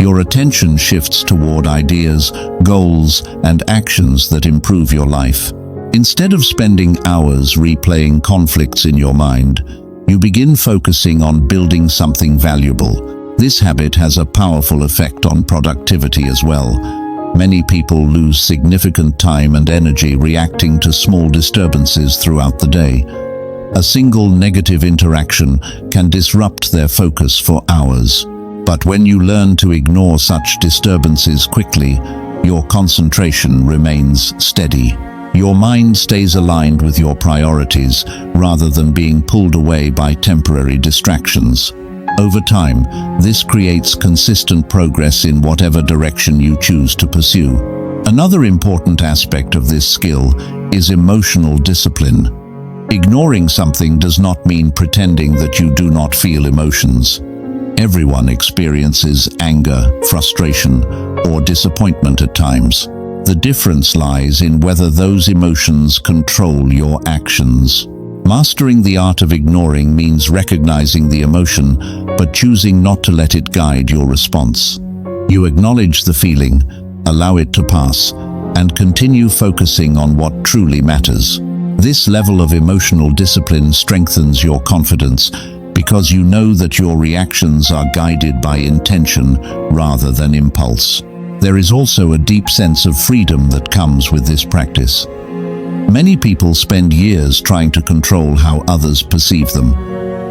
Your attention shifts toward ideas, goals, and actions that improve your life. Instead of spending hours replaying conflicts in your mind, you begin focusing on building something valuable. This habit has a powerful effect on productivity as well. Many people lose significant time and energy reacting to small disturbances throughout the day. A single negative interaction can disrupt their focus for hours. But when you learn to ignore such disturbances quickly, your concentration remains steady. Your mind stays aligned with your priorities rather than being pulled away by temporary distractions. Over time, this creates consistent progress in whatever direction you choose to pursue. Another important aspect of this skill is emotional discipline. Ignoring something does not mean pretending that you do not feel emotions. Everyone experiences anger, frustration, or disappointment at times. The difference lies in whether those emotions control your actions. Mastering the art of ignoring means recognizing the emotion, but choosing not to let it guide your response. You acknowledge the feeling, allow it to pass, and continue focusing on what truly matters. This level of emotional discipline strengthens your confidence because you know that your reactions are guided by intention rather than impulse. There is also a deep sense of freedom that comes with this practice. Many people spend years trying to control how others perceive them.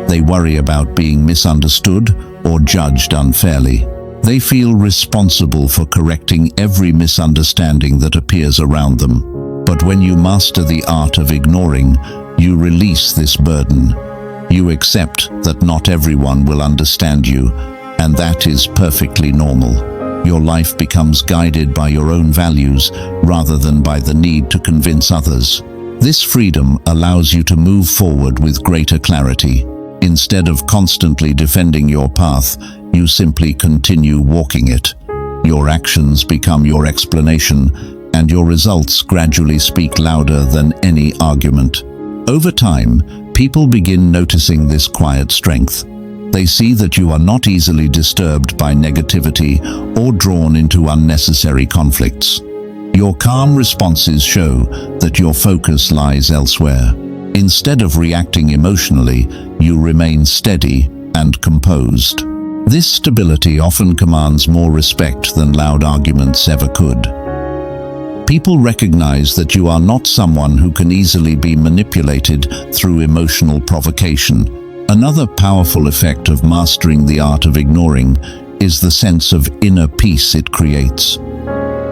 They worry about being misunderstood or judged unfairly. They feel responsible for correcting every misunderstanding that appears around them. But when you master the art of ignoring, you release this burden. You accept that not everyone will understand you, and that is perfectly normal. Your life becomes guided by your own values rather than by the need to convince others. This freedom allows you to move forward with greater clarity. Instead of constantly defending your path, you simply continue walking it. Your actions become your explanation, and your results gradually speak louder than any argument. Over time, people begin noticing this quiet strength. They see that you are not easily disturbed by negativity or drawn into unnecessary conflicts. Your calm responses show that your focus lies elsewhere. Instead of reacting emotionally, you remain steady and composed. This stability often commands more respect than loud arguments ever could. People recognize that you are not someone who can easily be manipulated through emotional provocation. Another powerful effect of mastering the art of ignoring is the sense of inner peace it creates.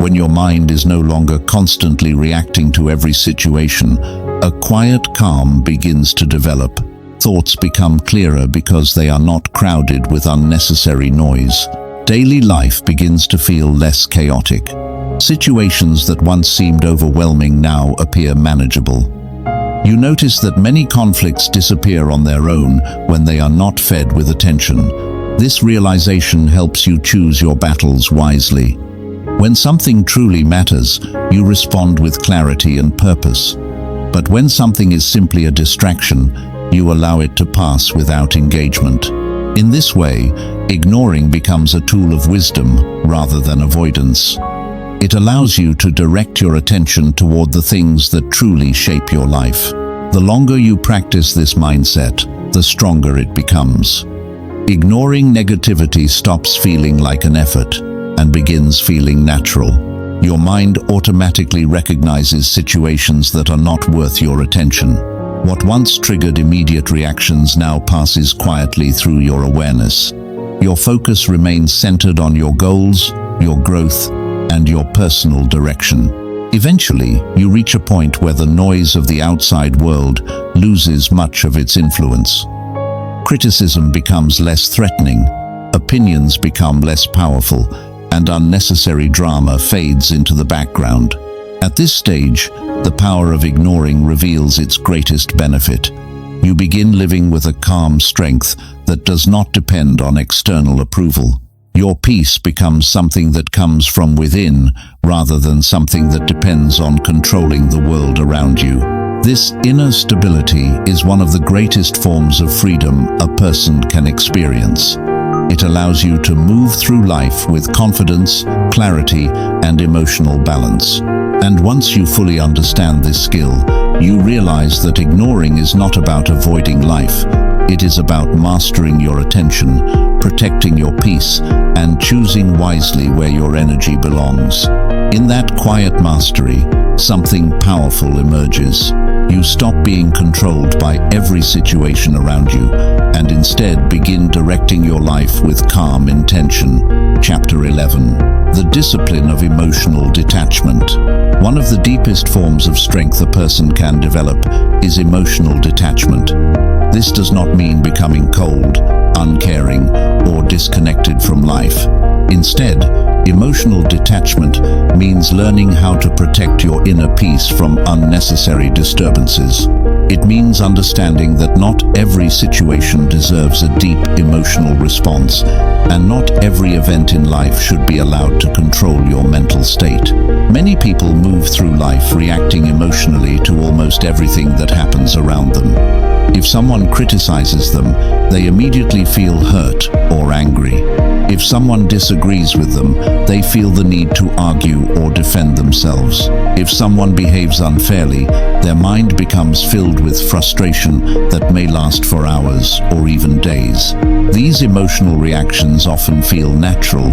When your mind is no longer constantly reacting to every situation, a quiet calm begins to develop. Thoughts become clearer because they are not crowded with unnecessary noise. Daily life begins to feel less chaotic. Situations that once seemed overwhelming now appear manageable. You notice that many conflicts disappear on their own when they are not fed with attention. This realization helps you choose your battles wisely. When something truly matters, you respond with clarity and purpose. But when something is simply a distraction, you allow it to pass without engagement. In this way, ignoring becomes a tool of wisdom rather than avoidance. It allows you to direct your attention toward the things that truly shape your life. The longer you practice this mindset, the stronger it becomes. Ignoring negativity stops feeling like an effort and begins feeling natural. Your mind automatically recognizes situations that are not worth your attention. What once triggered immediate reactions now passes quietly through your awareness. Your focus remains centered on your goals, your growth, and your personal direction. Eventually, you reach a point where the noise of the outside world loses much of its influence. Criticism becomes less threatening, opinions become less powerful, and unnecessary drama fades into the background. At this stage, the power of ignoring reveals its greatest benefit. You begin living with a calm strength that does not depend on external approval. Your peace becomes something that comes from within rather than something that depends on controlling the world around you. This inner stability is one of the greatest forms of freedom a person can experience. It allows you to move through life with confidence, clarity, and emotional balance. And once you fully understand this skill, you realize that ignoring is not about avoiding life. It is about mastering your attention, protecting your peace, and choosing wisely where your energy belongs. In that quiet mastery, something powerful emerges. You stop being controlled by every situation around you, and instead begin directing your life with calm intention. Chapter 11. The Discipline of Emotional Detachment. One of the deepest forms of strength a person can develop is emotional detachment. This does not mean becoming cold, uncaring, or disconnected from life. Instead, emotional detachment means learning how to protect your inner peace from unnecessary disturbances. It means understanding that not every situation deserves a deep emotional response, and not every event in life should be allowed to control your mental state. Many people move through life reacting emotionally to almost everything that happens around them. If someone criticizes them, they immediately feel hurt or angry. If someone disagrees with them, they feel the need to argue or defend themselves. If someone behaves unfairly, their mind becomes filled with frustration that may last for hours or even days. These emotional reactions often feel natural,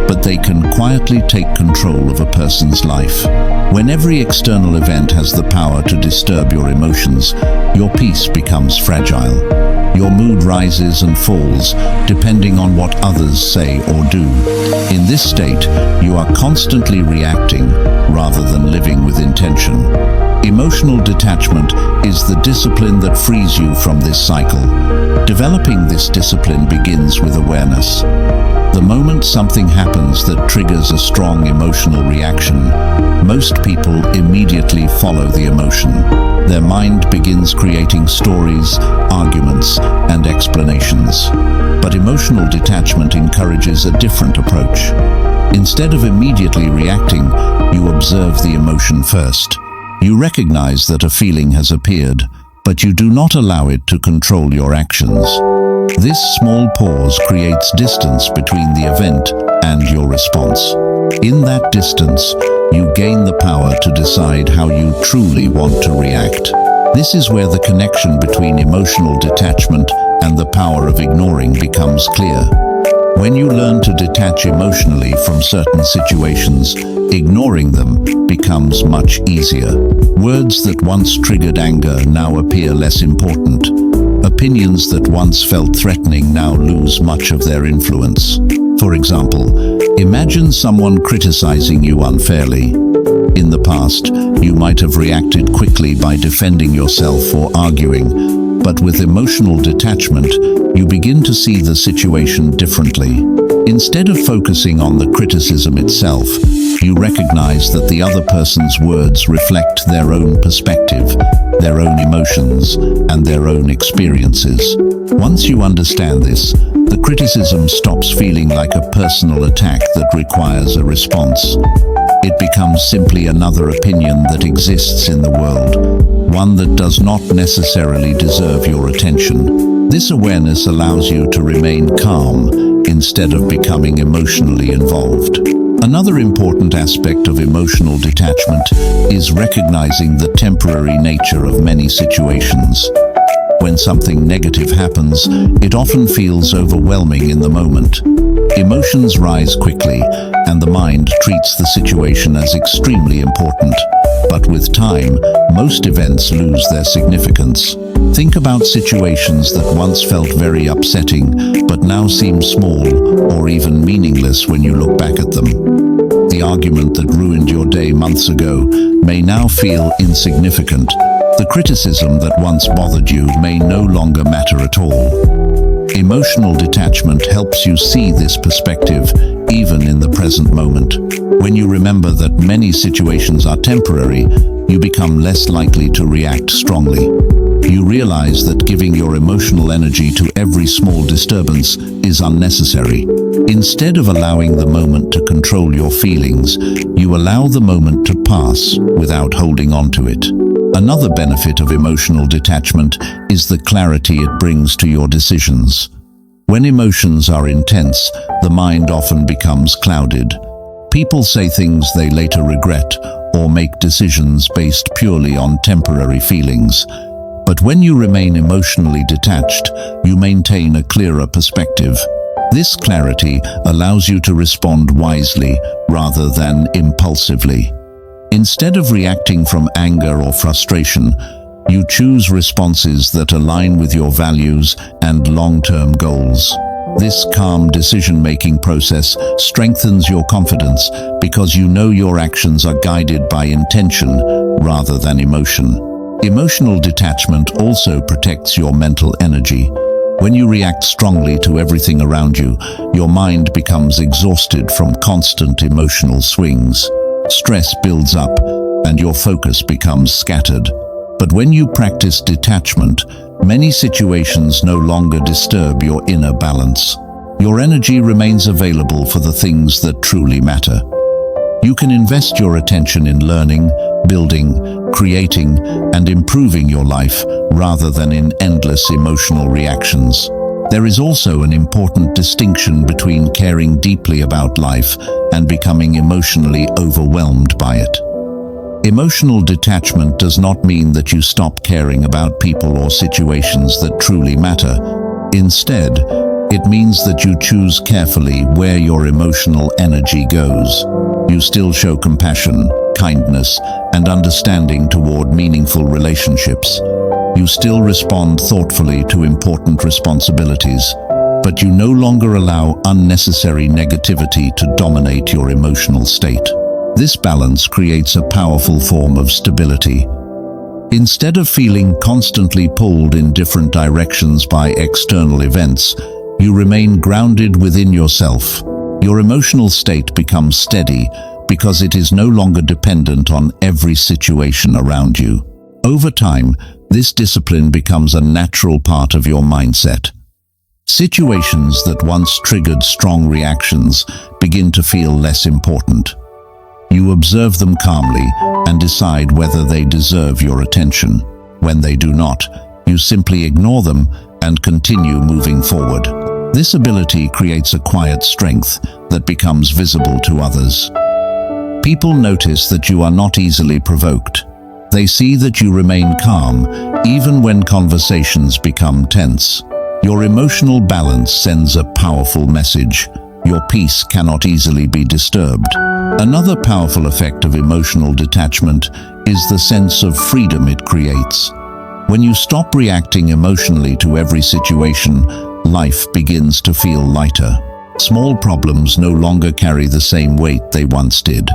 but they can quietly take control of a person's life. When every external event has the power to disturb your emotions, your peace becomes fragile. Your mood rises and falls depending on what others say or do. In this state, you are constantly reacting rather than living with intention. Emotional detachment is the discipline that frees you from this cycle. Developing this discipline begins with awareness. The moment something happens that triggers a strong emotional reaction, most people immediately follow the emotion. Their mind begins creating stories, arguments, and explanations. But emotional detachment encourages a different approach. Instead of immediately reacting, you observe the emotion first. You recognize that a feeling has appeared, but you do not allow it to control your actions. This small pause creates distance between the event and your response. In that distance, you gain the power to decide how you truly want to react. This is where the connection between emotional detachment and the power of ignoring becomes clear. When you learn to detach emotionally from certain situations, ignoring them becomes much easier. Words that once triggered anger now appear less important. Opinions that once felt threatening now lose much of their influence. For example, imagine someone criticizing you unfairly. In the past, you might have reacted quickly by defending yourself or arguing, but with emotional detachment, you begin to see the situation differently. Instead of focusing on the criticism itself, you recognize that the other person's words reflect their own perspective, their own emotions, and their own experiences. Once you understand this, the criticism stops feeling like a personal attack that requires a response. It becomes simply another opinion that exists in the world, one that does not necessarily deserve your attention. This awareness allows you to remain calm instead of becoming emotionally involved. Another important aspect of emotional detachment is recognizing the temporary nature of many situations. When something negative happens, it often feels overwhelming in the moment. Emotions rise quickly, and the mind treats the situation as extremely important. But with time, most events lose their significance. Think about situations that once felt very upsetting, but now seem small or even meaningless when you look back at them. The argument that ruined your day months ago may now feel insignificant. The criticism that once bothered you may no longer matter at all. Emotional detachment helps you see this perspective, even in the present moment. When you remember that many situations are temporary, you become less likely to react strongly. You realize that giving your emotional energy to every small disturbance is unnecessary. Instead of allowing the moment to control your feelings, you allow the moment to pass without holding on to it. Another benefit of emotional detachment is the clarity it brings to your decisions. When emotions are intense, the mind often becomes clouded. People say things they later regret or make decisions based purely on temporary feelings. But when you remain emotionally detached, you maintain a clearer perspective. This clarity allows you to respond wisely rather than impulsively. Instead of reacting from anger or frustration, you choose responses that align with your values and long-term goals. This calm decision-making process strengthens your confidence because you know your actions are guided by intention rather than emotion. Emotional detachment also protects your mental energy. When you react strongly to everything around you, your mind becomes exhausted from constant emotional swings. Stress builds up, and your focus becomes scattered. But when you practice detachment, many situations no longer disturb your inner balance. Your energy remains available for the things that truly matter. You can invest your attention in learning, building, creating, and improving your life rather than in endless emotional reactions. There is also an important distinction between caring deeply about life and becoming emotionally overwhelmed by it. Emotional detachment does not mean that you stop caring about people or situations that truly matter. Instead, it means that you choose carefully where your emotional energy goes. You still show compassion, kindness, and understanding toward meaningful relationships. You still respond thoughtfully to important responsibilities, but you no longer allow unnecessary negativity to dominate your emotional state. This balance creates a powerful form of stability. Instead of feeling constantly pulled in different directions by external events, you remain grounded within yourself. Your emotional state becomes steady because it is no longer dependent on every situation around you. Over time, this discipline becomes a natural part of your mindset. Situations that once triggered strong reactions begin to feel less important. You observe them calmly and decide whether they deserve your attention. When they do not, you simply ignore them and continue moving forward. This ability creates a quiet strength that becomes visible to others. People notice that you are not easily provoked. They see that you remain calm, even when conversations become tense. Your emotional balance sends a powerful message. Your peace cannot easily be disturbed. Another powerful effect of emotional detachment is the sense of freedom it creates. When you stop reacting emotionally to every situation, life begins to feel lighter. Small problems no longer carry the same weight they once did.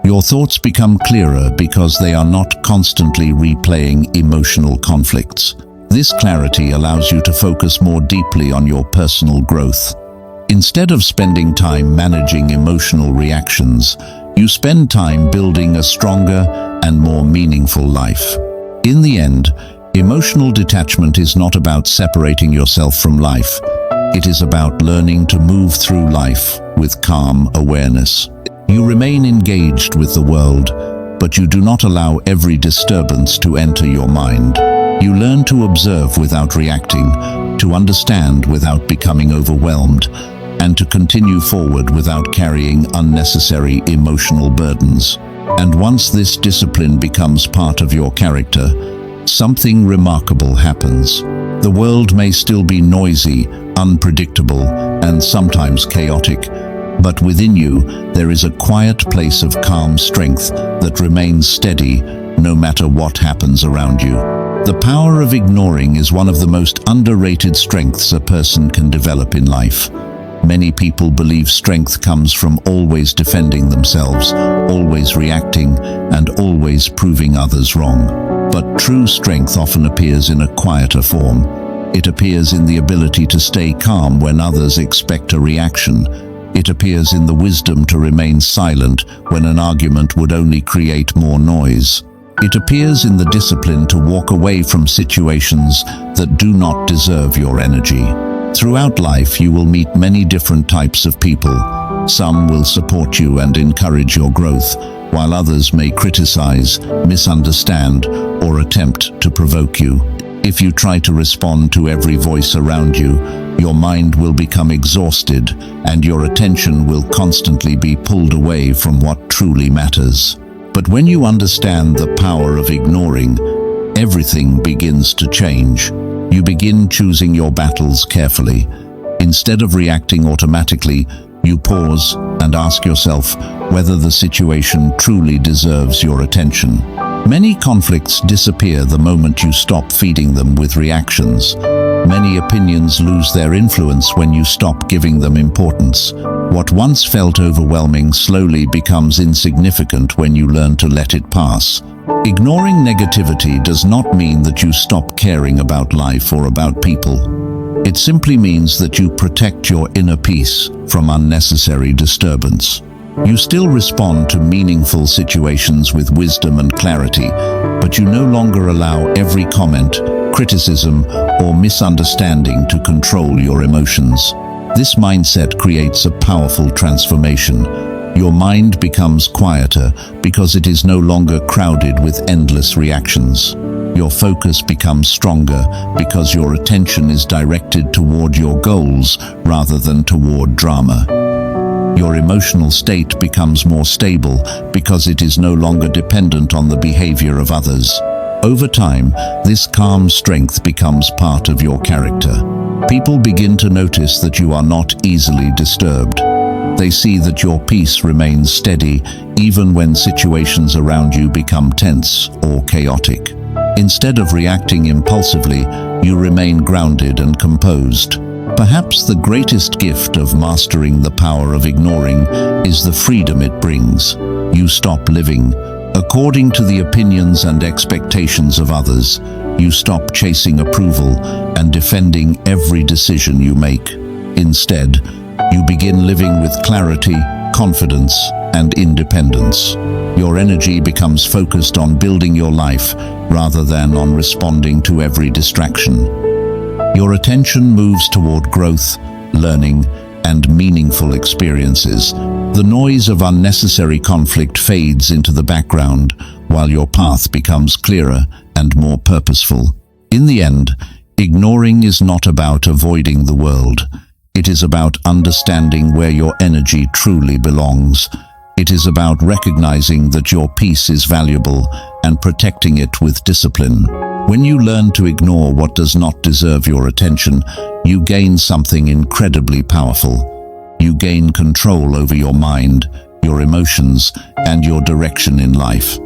Your thoughts become clearer because they are not constantly replaying emotional conflicts. This clarity allows you to focus more deeply on your personal growth. Instead of spending time managing emotional reactions, you spend time building a stronger and more meaningful life. In the end, emotional detachment is not about separating yourself from life. It is about learning to move through life with calm awareness. You remain engaged with the world, but you do not allow every disturbance to enter your mind. You learn to observe without reacting, to understand without becoming overwhelmed, and to continue forward without carrying unnecessary emotional burdens. And once this discipline becomes part of your character, something remarkable happens. The world may still be noisy, unpredictable, and sometimes chaotic, but within you there is a quiet place of calm strength that remains steady no matter what happens around you. The power of ignoring is one of the most underrated strengths a person can develop in life. Many people believe strength comes from always defending themselves, always reacting, and always proving others wrong. But true strength often appears in a quieter form. It appears in the ability to stay calm when others expect a reaction. It appears in the wisdom to remain silent when an argument would only create more noise. It appears in the discipline to walk away from situations that do not deserve your energy. Throughout life, you will meet many different types of people. Some will support you and encourage your growth, while others may criticize, misunderstand, or attempt to provoke you. If you try to respond to every voice around you, your mind will become exhausted and your attention will constantly be pulled away from what truly matters. But when you understand the power of ignoring, everything begins to change. You begin choosing your battles carefully. Instead of reacting automatically, you pause and ask yourself whether the situation truly deserves your attention. Many conflicts disappear the moment you stop feeding them with reactions. Many opinions lose their influence when you stop giving them importance. What once felt overwhelming slowly becomes insignificant when you learn to let it pass. Ignoring negativity does not mean that you stop caring about life or about people. It simply means that you protect your inner peace from unnecessary disturbance. You still respond to meaningful situations with wisdom and clarity, but you no longer allow every comment, criticism, or misunderstanding to control your emotions. This mindset creates a powerful transformation. Your mind becomes quieter because it is no longer crowded with endless reactions. Your focus becomes stronger because your attention is directed toward your goals rather than toward drama. Your emotional state becomes more stable because it is no longer dependent on the behavior of others. Over time, this calm strength becomes part of your character. People begin to notice that you are not easily disturbed. They see that your peace remains steady even when situations around you become tense or chaotic. Instead of reacting impulsively, you remain grounded and composed. Perhaps the greatest gift of mastering the power of ignoring is the freedom it brings. You stop living according to the opinions and expectations of others. You stop chasing approval and defending every decision you make. Instead, you begin living with clarity, confidence, and independence. Your energy becomes focused on building your life rather than on responding to every distraction. Your attention moves toward growth, learning, and meaningful experiences. The noise of unnecessary conflict fades into the background while your path becomes clearer and more purposeful. In the end, ignoring is not about avoiding the world. It is about understanding where your energy truly belongs. It is about recognizing that your peace is valuable and protecting it with discipline. When you learn to ignore what does not deserve your attention, you gain something incredibly powerful. You gain control over your mind, your emotions, and your direction in life.